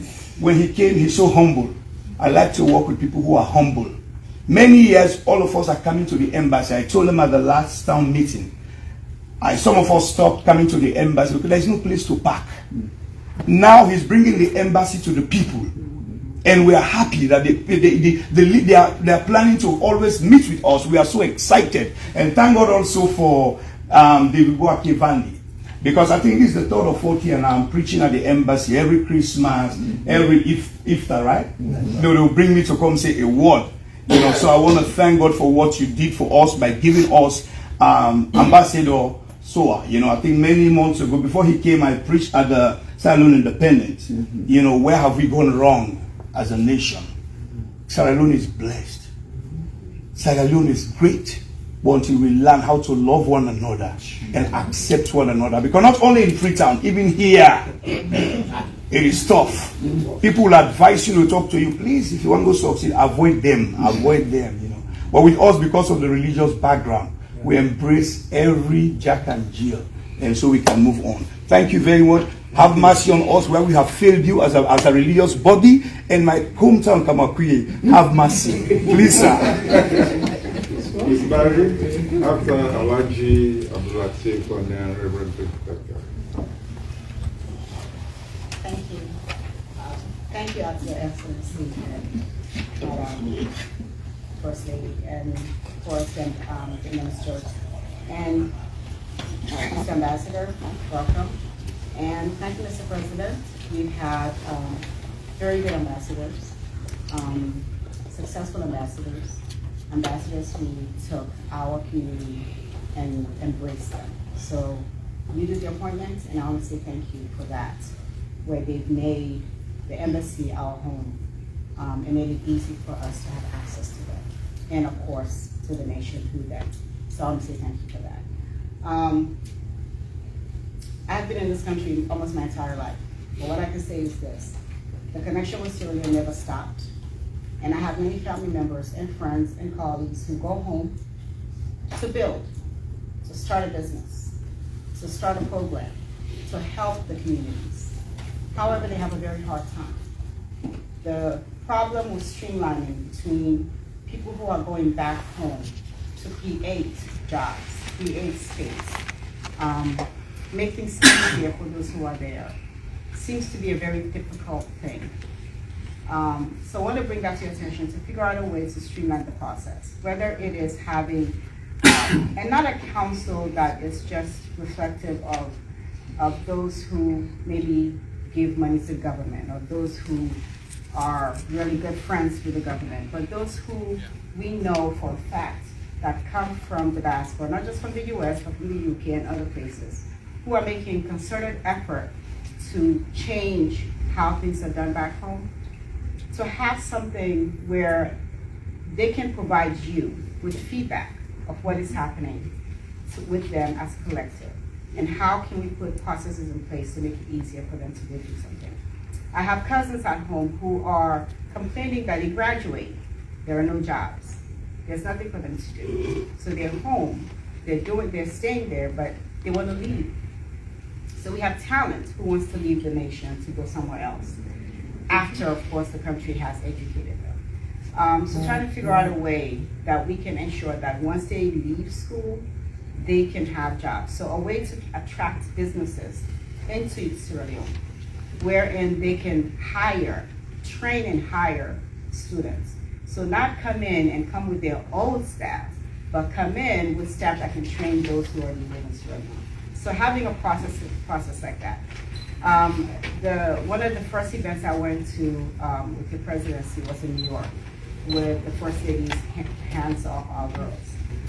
he's so humble. I like to work with people who are humble. Many years, all of us are coming to the embassy. I told them at the last town meeting, some of us stopped coming to the embassy because there's no place to park. Now he's bringing the embassy to the people. And we are happy that they are planning to always meet with us. We are so excited. And thank God also for David Boakevandi. Because I think this is the third or fourth year now I'm preaching at the embassy every Christmas, every Iftar, right? They'll bring me to come say a word. You know, so I want to thank God for what you did for us by giving us Ambassador Soa. You know, I think many months ago, before he came, I preached at the Sierra Leone Independence. You know, where have we gone wrong as a nation? Sierra Leone is blessed. Sierra Leone is great. But until we learn how to love one another and accept one another. Because not only in Freetown, even here, it is tough. People will advise you to talk to you. Please, if you want to succeed, avoid them. Avoid them, you know. But with us, because of the religious background, we embrace every Jack and Jill. And so we can move on. Thank you very much. Have mercy on us where we have failed you as a religious body. And my hometown, Kamakwie, have mercy. Please, sir. Ms. Barry, after Alaji Abdulatif and then Reverend Victor. Thank you. Thank you, Your Excellency, and First Lady, and of course, the ministers. And Mr. Ambassador, welcome. And thank you, Mr. President. We've had very good ambassadors, successful ambassadors who took our community and embraced them. So you did the appointments, and I want to say thank you for that, where they've made the embassy our home and made it easy for us to have access to them, and of course to the nation through them. So I want to say thank you for that. I've been in this country almost my entire life, but what I can say is this: the connection with Sierra Leone never stopped. And I have many family members and friends and colleagues who go home to build, to start a business, to start a program, to help the communities. However, they have a very hard time. The problem with streamlining between people who are going back home to create jobs, create space, make things easier for those who are there, seems to be a very difficult thing. So I want to bring that to your attention to figure out a way to streamline the process, whether it is having, and not a council that is just reflective of those who maybe give money to government, or those who are really good friends with the government, but those who we know for a fact that come from the diaspora, not just from the US, but from the UK and other places, who are making concerted effort to change how things are done back home. To have something where they can provide you with feedback of what is happening with them as a collective, and how can we put processes in place to make it easier for them to go do something. I have cousins at home who are complaining that they graduate, there are no jobs, there's nothing for them to do. So they're home, they're staying there, but they want to leave. So we have talent who wants to leave the nation to go somewhere else, after, of course, the country has educated them. So trying to figure out a way that we can ensure that once they leave school, they can have jobs. So a way to attract businesses into Sierra Leone, wherein they can hire, train and hire students. So not come in and come with their own staff, but come in with staff that can train those who already live in Sierra Leone. So having a process like that. One of the first events I went to with the presidency was in New York, with the First Lady's Hands Off Our Girls.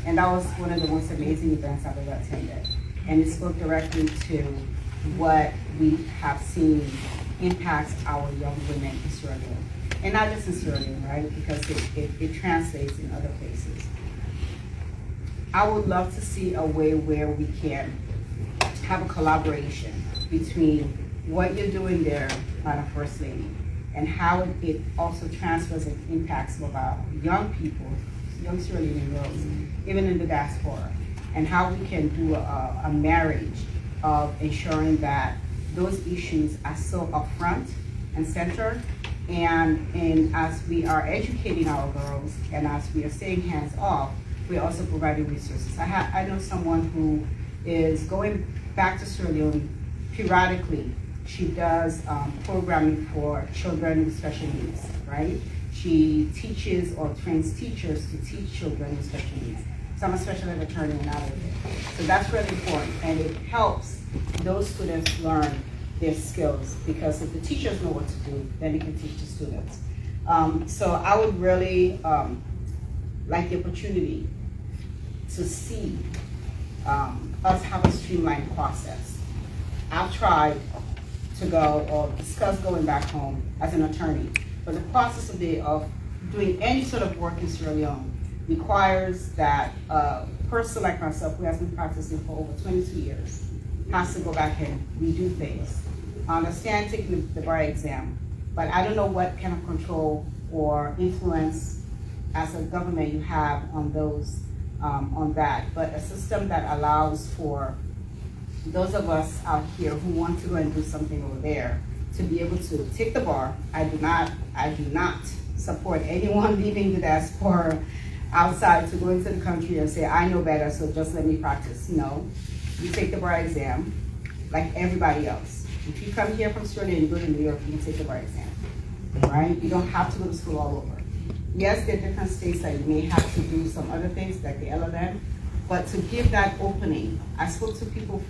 And that was one of the most amazing events I've ever attended. And it spoke directly to what we have seen impacts our young women in Sierra Leone. And not just in Sierra Leone, right? Because it translates in other places. I would love to see a way where we can have a collaboration between what you're doing there, Madam First Lady, and how it also transfers and impacts some of our young people, young Sierra Leonean girls, even in the diaspora, and how we can do a marriage of ensuring that those issues are so upfront and center, and as we are educating our girls and as we are staying hands off, we're also providing resources. I know someone who is going back to Sierra Leone periodically. She does programming for children with special needs, right? She teaches or trains teachers to teach children with special needs. So I'm a special ed attorney and out of it. So that's really important, and it helps those students learn their skills, because if the teachers know what to do, then they can teach the students. So I would really like the opportunity to see us have a streamlined process. I've tried to go or discuss going back home as an attorney, but the process of doing any sort of work in Sierra Leone requires that a person like myself, who has been practicing for over 22 years, has to go back and redo things. I understand taking the bar exam, but I don't know what kind of control or influence as a government you have on those, on that. But a system that allows for those of us out here who want to go and do something over there to be able to take the bar. I do not support anyone leaving the diaspora outside to go into the country and say, I know better, so just let me practice. No, you take the bar exam like everybody else. If you come here from Australia and you go to New York, you can take the bar exam, right? You don't have to go to school all over. Yes, there are different states that you may have to do some other things like the LLM, but to give that opening, I spoke to people,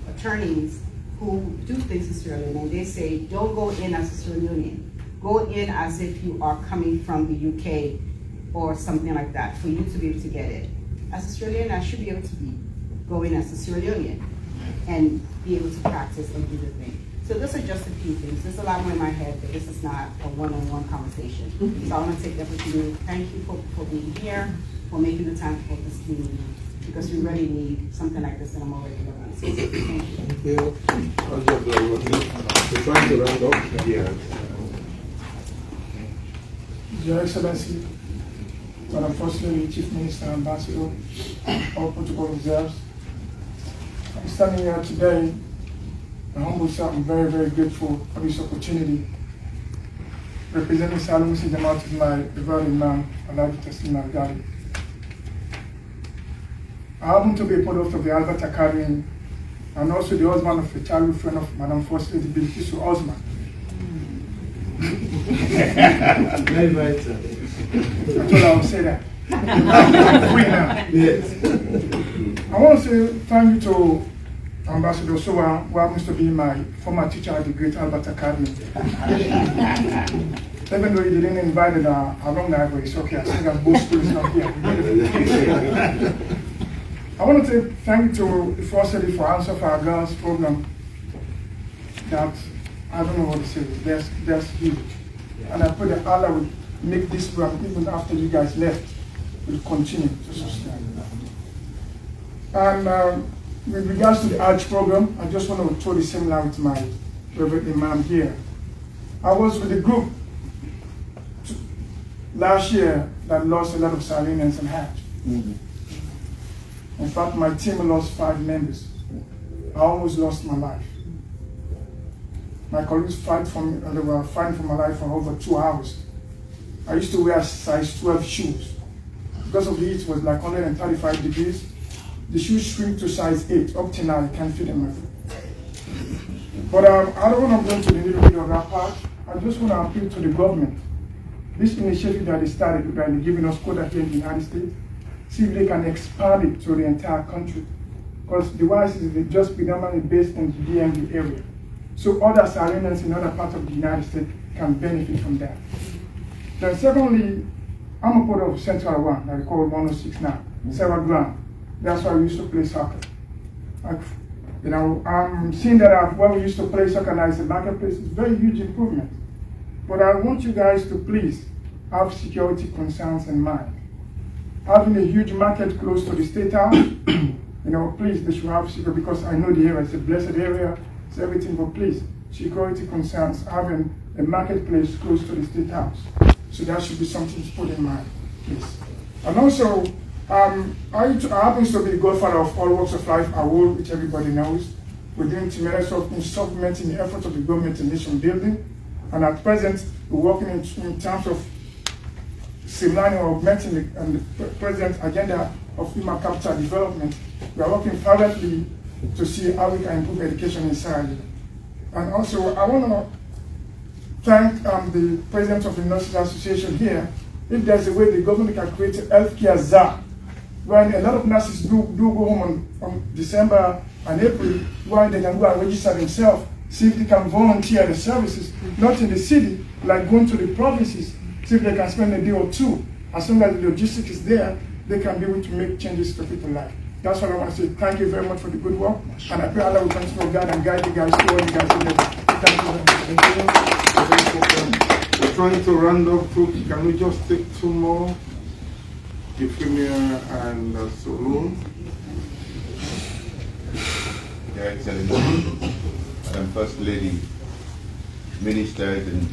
attorneys who do things in Sierra Leone, and they say, don't go in as a Sierra Leonean. Go in as if you are coming from the UK or something like that, for you to be able to get it. As a Sierra Leonean, I should be able to go in as a Sierra Leonean and be able to practice and do the thing. So those are just a few things. There's a lot more in my head, but this is not a one-on-one conversation. So I want to take the opportunity to thank you for being here, for making the time for this community, because we really need something like this on a more regular basis. Thank you. We're trying to round up here. Your Excellency, Madam First Lady, Chief Minister, Ambassador, all protocol observers. I'm standing here today, my humble self, I'm very, very grateful for this opportunity. Representing Alumni Jamaat is my Reverend Imam, Alhaji Taslim Al-Ghali. I happen to be a product of the Albert Academy and also the husband of a childhood friend of Madam First Lady Bilkisu Osman. Very vital. I thought I would say that. I'm free now. Yes. I want to say thank you to Ambassador Sowa, who happens to be my former teacher at the Great Albert Academy. Even though he didn't invite the alumni, but it's okay. I think I'm both schools not here. I want to say thank you to the First Lady for Answer for Our Girls program. That, I don't know what to say, that's huge. And I pray that Allah will make this program, even after you guys left, will continue to sustain. And with regards to the Arch program, I just want to throw the similar with my Reverend Imam here. I was with a group last year that lost a lot of Sierra and Hajj. In fact, my team lost 5 members. I almost lost my life. My colleagues they were fighting for my life for over 2 hours. I used to wear size 12 shoes. Because of the heat, it was like 135 degrees. the shoes shrink to size 8. Up to now, I can't fit in my foot. But I don't want to go into the little bit of that part. I just want to appeal to the government. This initiative that they started by giving us quota here in the United States, see if they can expand it to the entire country. Because devices is just predominantly based in the DMV area. So other Sierra in other parts of the United States can benefit from that. Then secondly, I'm a part of Central One, that we call 106 now, Sarah Ground. That's where we used to play soccer. I'm seeing that where we used to play soccer now is a marketplace. It's a very huge improvement. But I want you guys to please have security concerns in mind. Having a huge market close to the State House, please, they should have security, because I know the area, it's a blessed area, it's everything, but please, security concerns, having a marketplace close to the State House. So that should be something to put in mind, please. And also, I happen to be the godfather of All Walks of Life award, which everybody knows. We're doing tremendous in supplementing the efforts of the government in nation building. And at present, we're working in terms of streamlining or augmenting the present agenda of human capital development. We are working fervently to see how we can improve education in Sierra Leone. And also, I want to thank the president of the Nurses Association here. If there's a way the government can create a healthcare czar, when a lot of nurses do go home on December and April, where they can go and register themselves, see if they can volunteer the services, not in the city, like going to the provinces, see if they can spend a day or two. As soon as the logistics is there, they can be able to make changes to people's life. That's what I want to say. Thank you very much for the good work. And I pray Allah will continue to guide and guide you guys to all you guys do. Thank you very much. We're trying to round up to, can we just take two more? Euphemia and Solon. Your Excellency, Madam First Lady, Ministers, and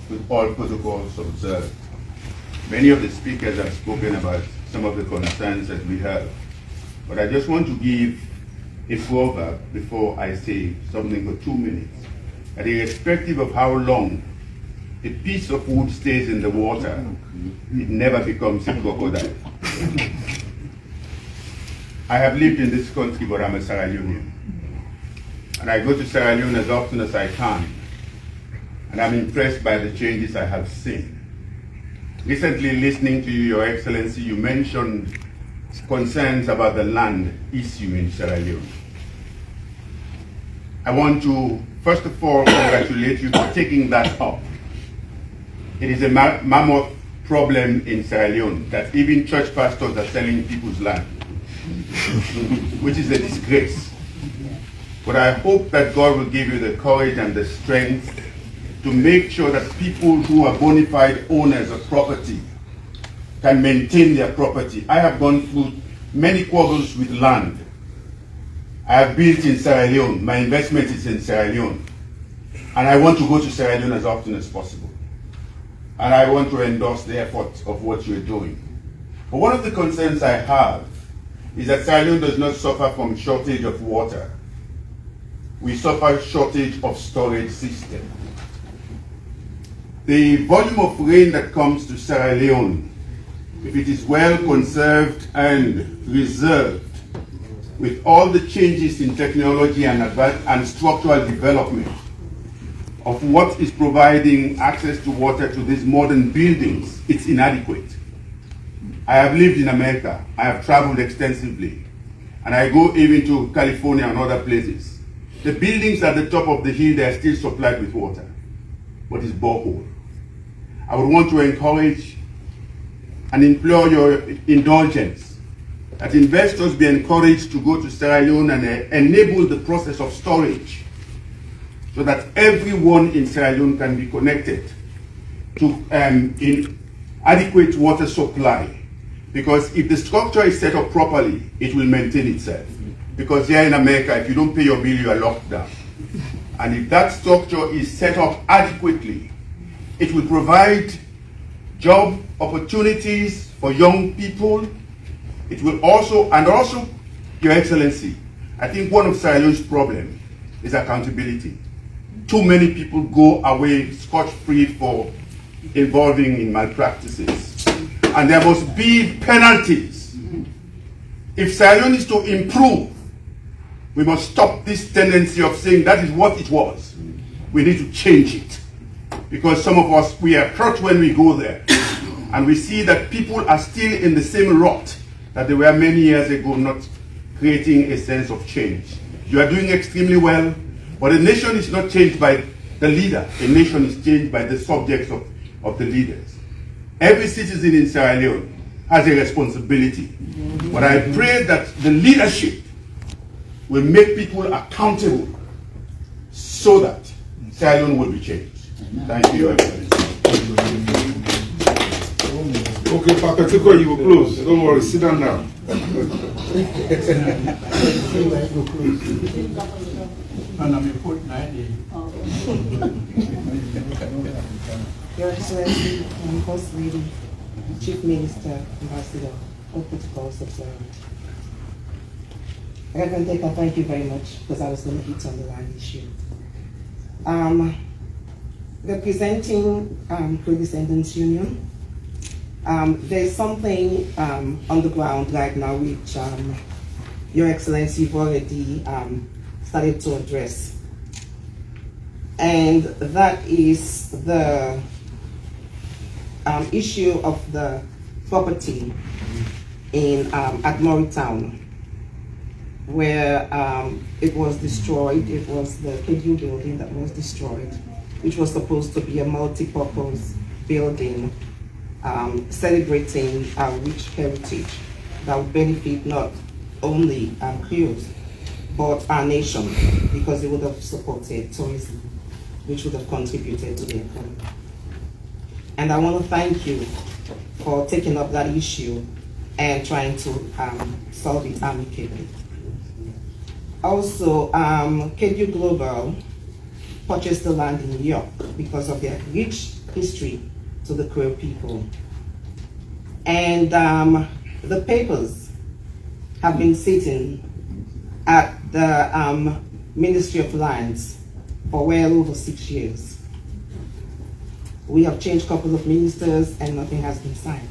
with all protocols observed. Many of the speakers have spoken about some of the concerns that we have. But I just want to give a proverb before I say something for 2 minutes. That irrespective of how long a piece of wood stays in the water, it never becomes a crocodile. I have lived in this country, but I'm a Sierra Leonean. And I go to Sierra Leone as often as I can. And I'm impressed by the changes I have seen. Recently, listening to you, Your Excellency, you mentioned concerns about the land issue in Sierra Leone. I want to, first of all, congratulate you for taking that up. It is a mammoth problem in Sierra Leone that even church pastors are selling people's land, which is a disgrace. But I hope that God will give you the courage and the strength to make sure that people who are bona fide owners of property can maintain their property. I have gone through many quarrels with land. I have built in Sierra Leone. My investment is in Sierra Leone. And I want to go to Sierra Leone as often as possible. And I want to endorse the effort of what you're doing. But one of the concerns I have is that Sierra Leone does not suffer from shortage of water. We suffer shortage of storage system. The volume of rain that comes to Sierra Leone, if it is well conserved and reserved, with all the changes in technology and structural development of what is providing access to water to these modern buildings, it's inadequate. I have lived in America. I have traveled extensively. And I go even to California and other places. The buildings at the top of the hill, they are still supplied with water, but it's borehole. I would want to encourage and implore your indulgence that investors be encouraged to go to Sierra Leone and enable the process of storage so that everyone in Sierra Leone can be connected to in adequate water supply. Because if the structure is set up properly, it will maintain itself. Because here in America, if you don't pay your bill, you are locked down. And if that structure is set up adequately, it will provide job opportunities for young people. It will also, Your Excellency, I think one of Sierra Leone's problems is accountability. Too many people go away scot-free for involving in malpractices. And there must be penalties If Sierra Leone is to improve, we must stop this tendency of saying that is what it was. We need to change it. Because some of us, we are hurt when we go there. And we see that people are still in the same rut that they were many years ago, not creating a sense of change. You are doing extremely well, but a nation is not changed by the leader. A nation is changed by the subjects of the leaders. Every citizen in Sierra Leone has a responsibility. But I pray that the leadership will make people accountable so that Sierra Leone will be changed. Thank you, everybody. Okay, Papetico, you will close. Don't worry, sit down now. Your Excellency, First Lady, Chief Minister, Ambassador, all protocols observed. Reverend Decker, thank you very much, because I was going to hit on the land issue. Representing Co-Descendants Union, there's something on the ground right now which Your Excellency you've already started to address. And that is the issue of the property in at Moritown, where it was destroyed. It was the KDU building that was destroyed, which was supposed to be a multi-purpose building celebrating our rich heritage that would benefit not only Creoles, but our nation, because it would have supported tourism, which would have contributed to the economy. And I want to thank you for taking up that issue and trying to solve it amicably. Also, KDU Global purchased the land in New York because of their rich history to the Creole people. And the papers have been sitting at the Ministry of Lands for well over 6 years. We have changed a couple of ministers and nothing has been signed.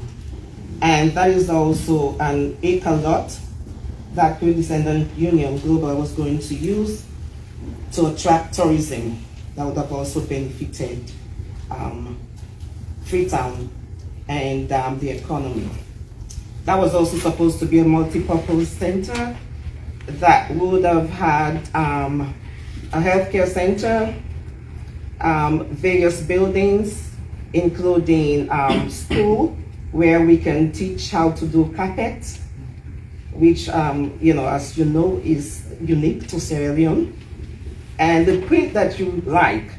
And that is also an acre lot that Co-Descendant Union Global was going to use to attract tourism that would have also benefited Freetown and the economy. That was also supposed to be a multi-purpose center that would have had a healthcare center, various buildings, including school, where we can teach how to do carpet, which, as you know, is unique to Sierra Leone. And the print that you like,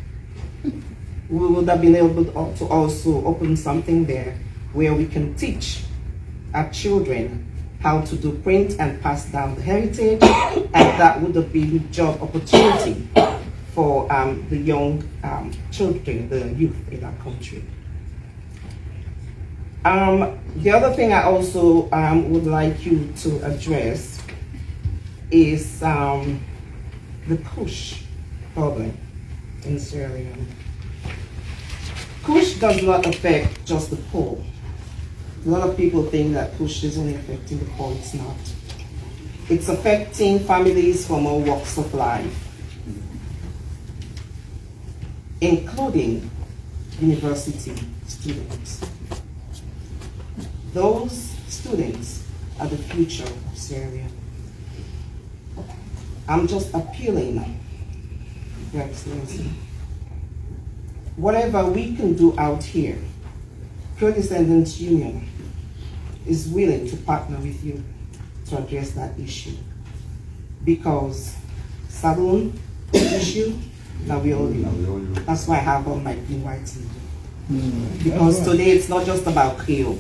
we would have been able to also open something there where we can teach our children how to do print and pass down the heritage, and that would have been job opportunity for the young children, the youth in our country. The other thing I also would like you to address is the Kush problem in Sierra Leone. Kush does not affect just the poor. A lot of people think that Kush is only affecting the poor. It's not. It's affecting families from all walks of life, including university students. Those students are the future of Sierra Leone. I'm just appealing, Your Excellency. Whatever we can do out here, Co-Descendants Union is willing to partner with you to address that issue. Because saloon issue, now we all know. That's why I have on my blue white TV. Because today it's not just about Creole.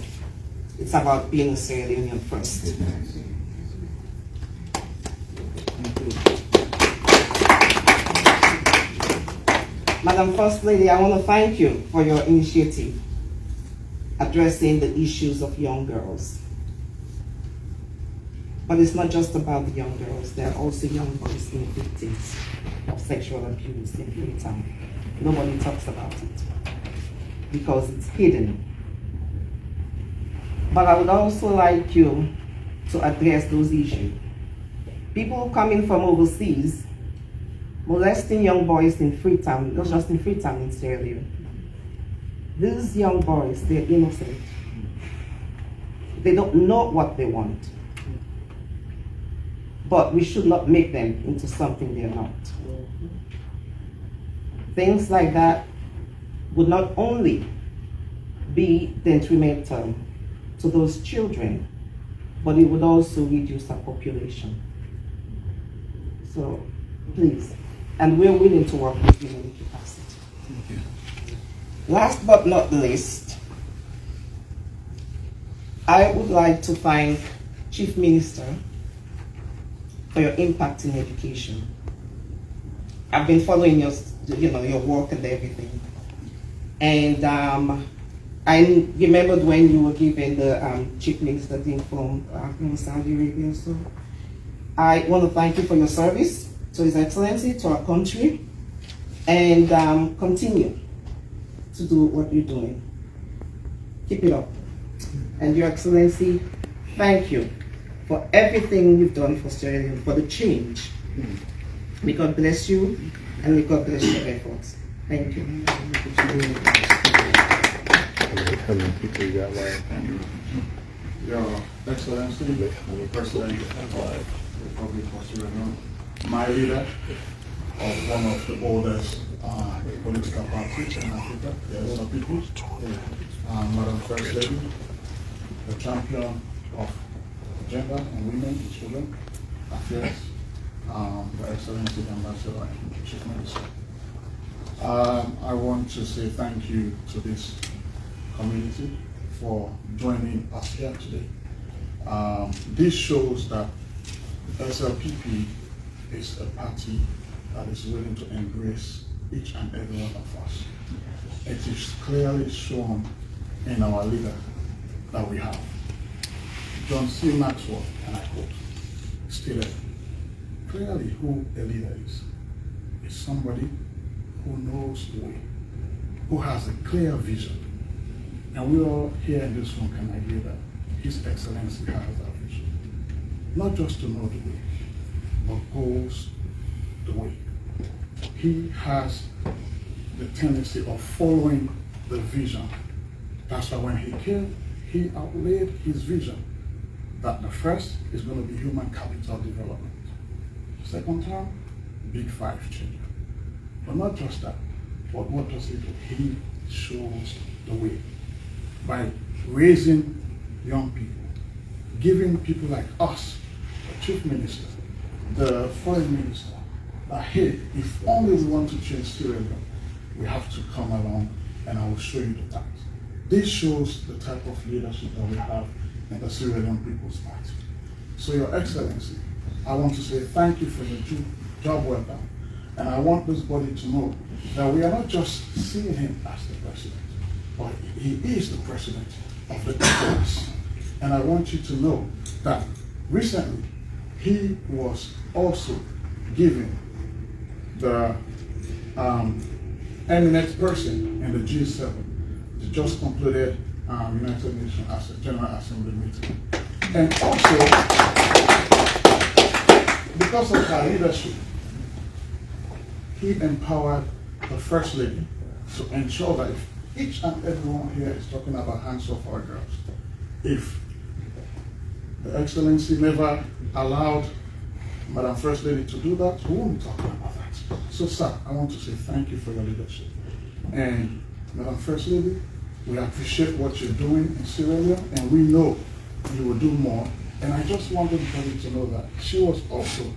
It's about being a Sierra Leonean first. Madam First Lady, I want to thank you for your initiative addressing the issues of young girls. But it's not just about the young girls. There are also young boys being victims of sexual abuse in Freetown. Nobody talks about it because it's hidden. But I would also like you to address those issues. People coming from overseas, molesting young boys in Freetown, not just in Freetown, in Sierra Leone. These young boys, they're innocent. They don't know what they want. But we should not make them into something they're not. Things like that would not only be detrimental to those children, but it would also reduce our population. So, please, and we're willing to work with you in any capacity. Last but not least, I would like to thank Chief Minister for your impact in education. I've been following your work and everything. And I remembered when you were given the Chief Minister thing from Saudi Arabia. So I want to thank you for your service to His Excellency, to our country, and continue to do what you're doing. Keep it up. And Your Excellency, thank you for everything you've done for Sierra Leone, for the change. May God bless you, and may God bless your efforts. Thank you. Your Excellency, President of the Republic of Sierra Leone, my leader of one of the oldest political parties in Africa, the SLPP, Madam First Lady, the champion of gender and women and children affairs, the Excellency Ambassador and Chief Minister. I want to say thank you to this community for joining us here today. This shows that SLPP is a party that is willing to embrace each and every one of us. It is clearly shown in our leader that we have. John C. Maxwell, and I quote, stated clearly who a leader is. It's somebody who knows the way, who has a clear vision. And we all here in this room can agree that His Excellency has that vision. Not just to know the way, but goes the way. He has the tendency of following the vision. That's why when he came, he outlaid his vision that the first is going to be human capital development. Second term, big five change. But not just that, but what does he do? He shows the way by raising young people, giving people like us, the Chief Minister, the Foreign Minister, that hey, if only we want to change Sierra Leone, we have to come along and I will show you the task. This shows the type of leadership that we have in the Sierra Leone People's Party. So Your Excellency, I want to say thank you for your job well done. And I want this body to know that we are not just seeing him as the president, but he is the president of the country. And I want you to know that recently he was also given the eminent person in the G7, the just concluded United Nations General Assembly meeting. And also, because of her leadership, he empowered the First Lady to ensure that if each and everyone here is talking about hands off our girls, if the Excellency never allowed Madam First Lady to do that, we won't be talking about that. So sir, I want to say thank you for your leadership. And Madam First Lady, we appreciate what you're doing in Sierra Leone, and we know you will do more. And I just want everybody to know that she was also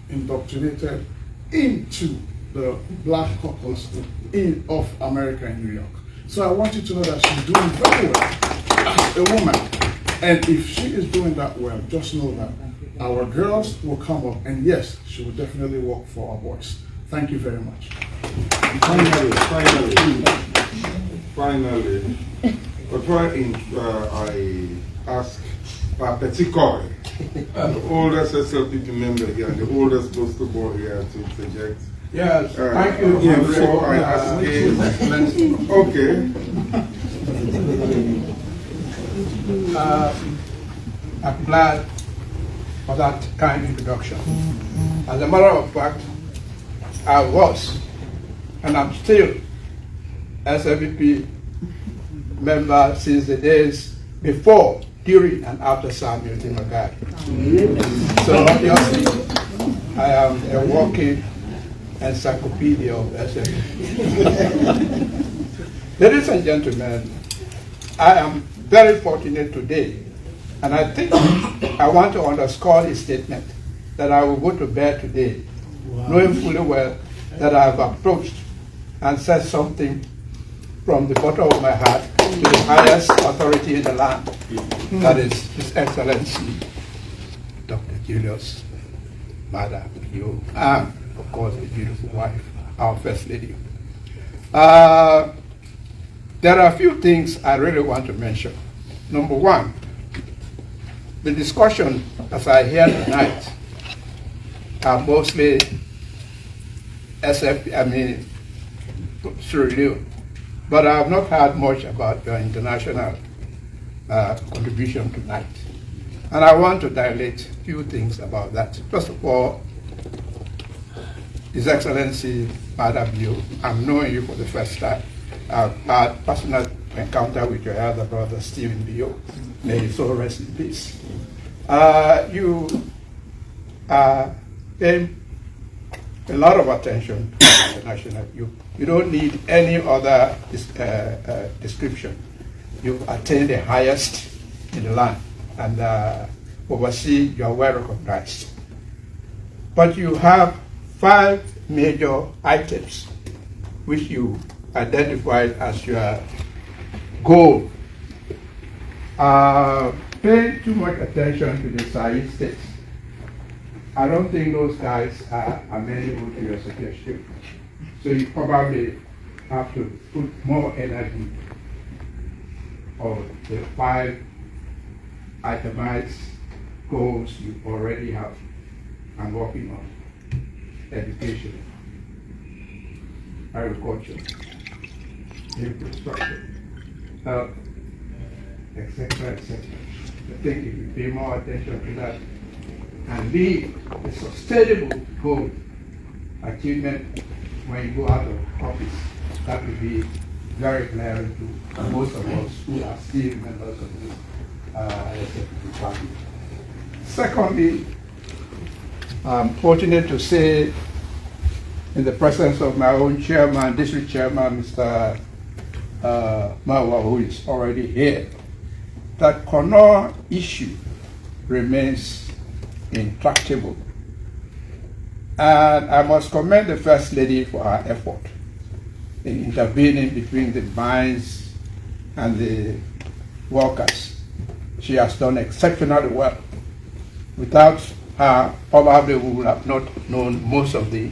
indoctrinated into the Black Caucus of America in New York. So I want you to know that she's doing very well as a woman. And if she is doing that well, just know that our girls will come up, and yes, she will definitely work for our boys. Thank you very much. Finally, before I ask Petit Coy, the oldest SLPP member here, the oldest poster boy here, to interject. Yes, thank you. Before I ask him, okay. I'm glad for that kind introduction. As a matter of fact, I was, and I'm still, SFPP member since the days before, during, and after Samuel Timagai. So obviously, I am a walking encyclopedia of SFPP. Ladies and gentlemen, I am very fortunate today, and I think I want to underscore the statement that I will go to bed today, knowing fully well that I have approached and said something from the bottom of my heart to the highest authority in the land, that is His Excellency, Dr. Julius Maada Bio, and of course the beautiful wife, our First Lady. There are a few things I really want to mention. Number one, the discussion, as I hear tonight, are mostly Sierra Leone. But I have not heard much about your international contribution tonight. And I want to dilate a few things about that. First of all, His Excellency Maada Bio, I'm knowing you for the first time. I've had personal encounter with your elder brother, Stephen Bio. May his soul rest in peace. You pay a lot of attention to international. You don't need any other description. You've attained the highest in the land, and overseas, you are well recognized. But you have 5 major items which you identified as your goal. Pay too much attention to the Sahel states. I don't think those guys are amenable to your suggestion. So you probably have to put more energy on the 5 itemized goals you already have and working on: education, agriculture, infrastructure, health, etc., etc. I think if you pay more attention to that and lead a sustainable goal achievement when you go out of office, that will be very glaring to most of us who are still members of this SFPP party. Secondly, I'm fortunate to say, in the presence of my own chairman, district chairman, Mr. Mawa, who is already here, that Connaught issue remains intractable. And I must commend the First Lady for her effort in intervening between the mines and the workers. She has done exceptionally well. Without her, probably we would have not known most of the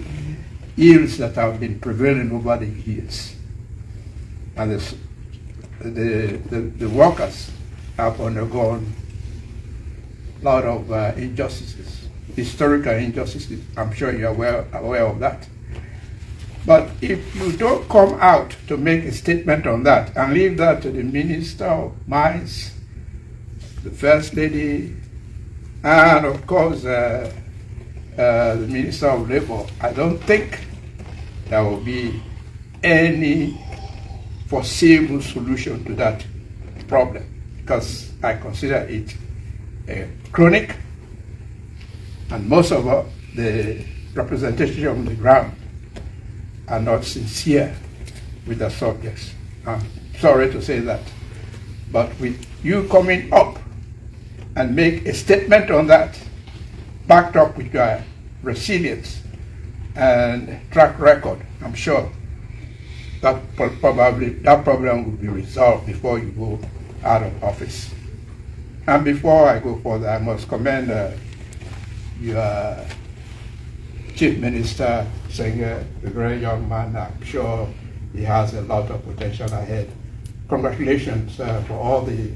ills that have been prevailing over the years. And the workers have undergone a lot of injustices, historical injustices. I'm sure you're well aware of that. But if you don't come out to make a statement on that and leave that to the Minister of Mines, the First Lady, and of course the Minister of Labor, I don't think there will be any foreseeable solution to that problem, because I consider it chronic, and most of the representation on the ground are not sincere with the subjects. I'm sorry to say that. But with you coming up and make a statement on that, backed up with your resilience and track record, I'm sure that probably that problem will be resolved before you go out of office. And before I go further, I must commend your Chief Minister, Senga, a very young man. I'm sure he has a lot of potential ahead. Congratulations for all the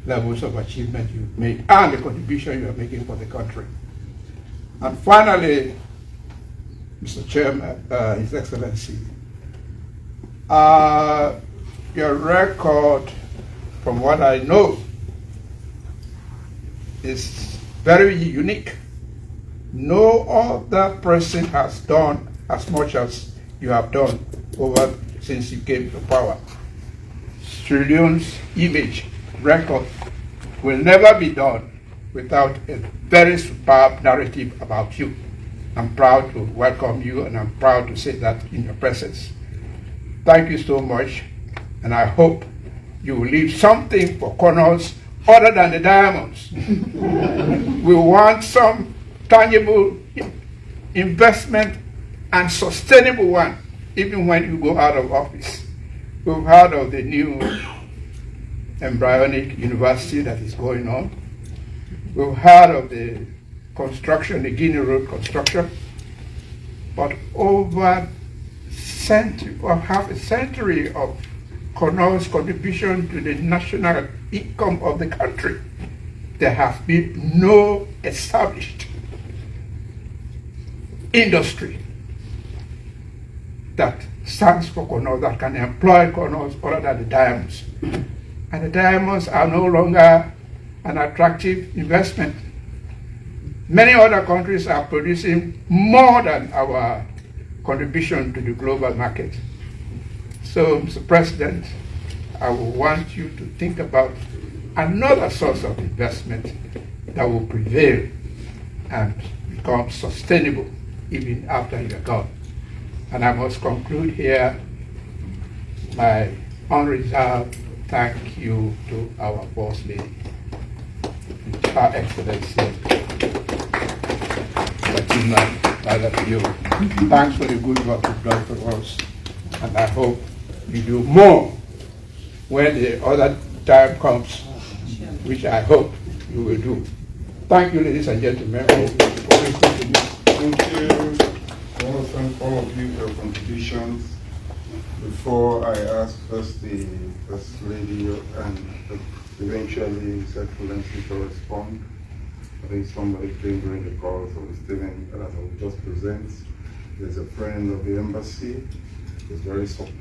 levels of achievement you've made and the contribution you're making for the country. And finally, Mr. Chairman, His Excellency, your record, from what I know, is very unique. No other person has done as much as you have done over since you came to power. Sierra Leone's image, record will never be done without a very superb narrative about you. I'm proud to welcome you, and I'm proud to say that in your presence. Thank you so much, and I hope you will leave something for Cornels other than the diamonds. We want some tangible investment and sustainable one, even when you go out of office. We've heard of the new embryonic university that is going on. We've heard of the construction, the Guinea Road construction, but over half a century of Cornell's contribution to the national income of the country, there has been no established industry that stands for Cornell, that can employ Cornells other than the diamonds. And the diamonds are no longer an attractive investment. Many other countries are producing more than our contribution to the global market. So, Mr. President, I will want you to think about another source of investment that will prevail and become sustainable even after you're gone. And I must conclude here my unreserved thank you to our Boss Lady, Her Excellency, you. Thanks for the good work you've done for us, and I hope you do more when the other time comes, which I hope you will do. Thank you, ladies and gentlemen. Thank you. I want to thank all of you for your contributions. Before I ask first the First Lady and eventually His Excellency to respond, I think somebody came during the call, so Stephen, that I will just present. There's a friend of the embassy who's very supportive.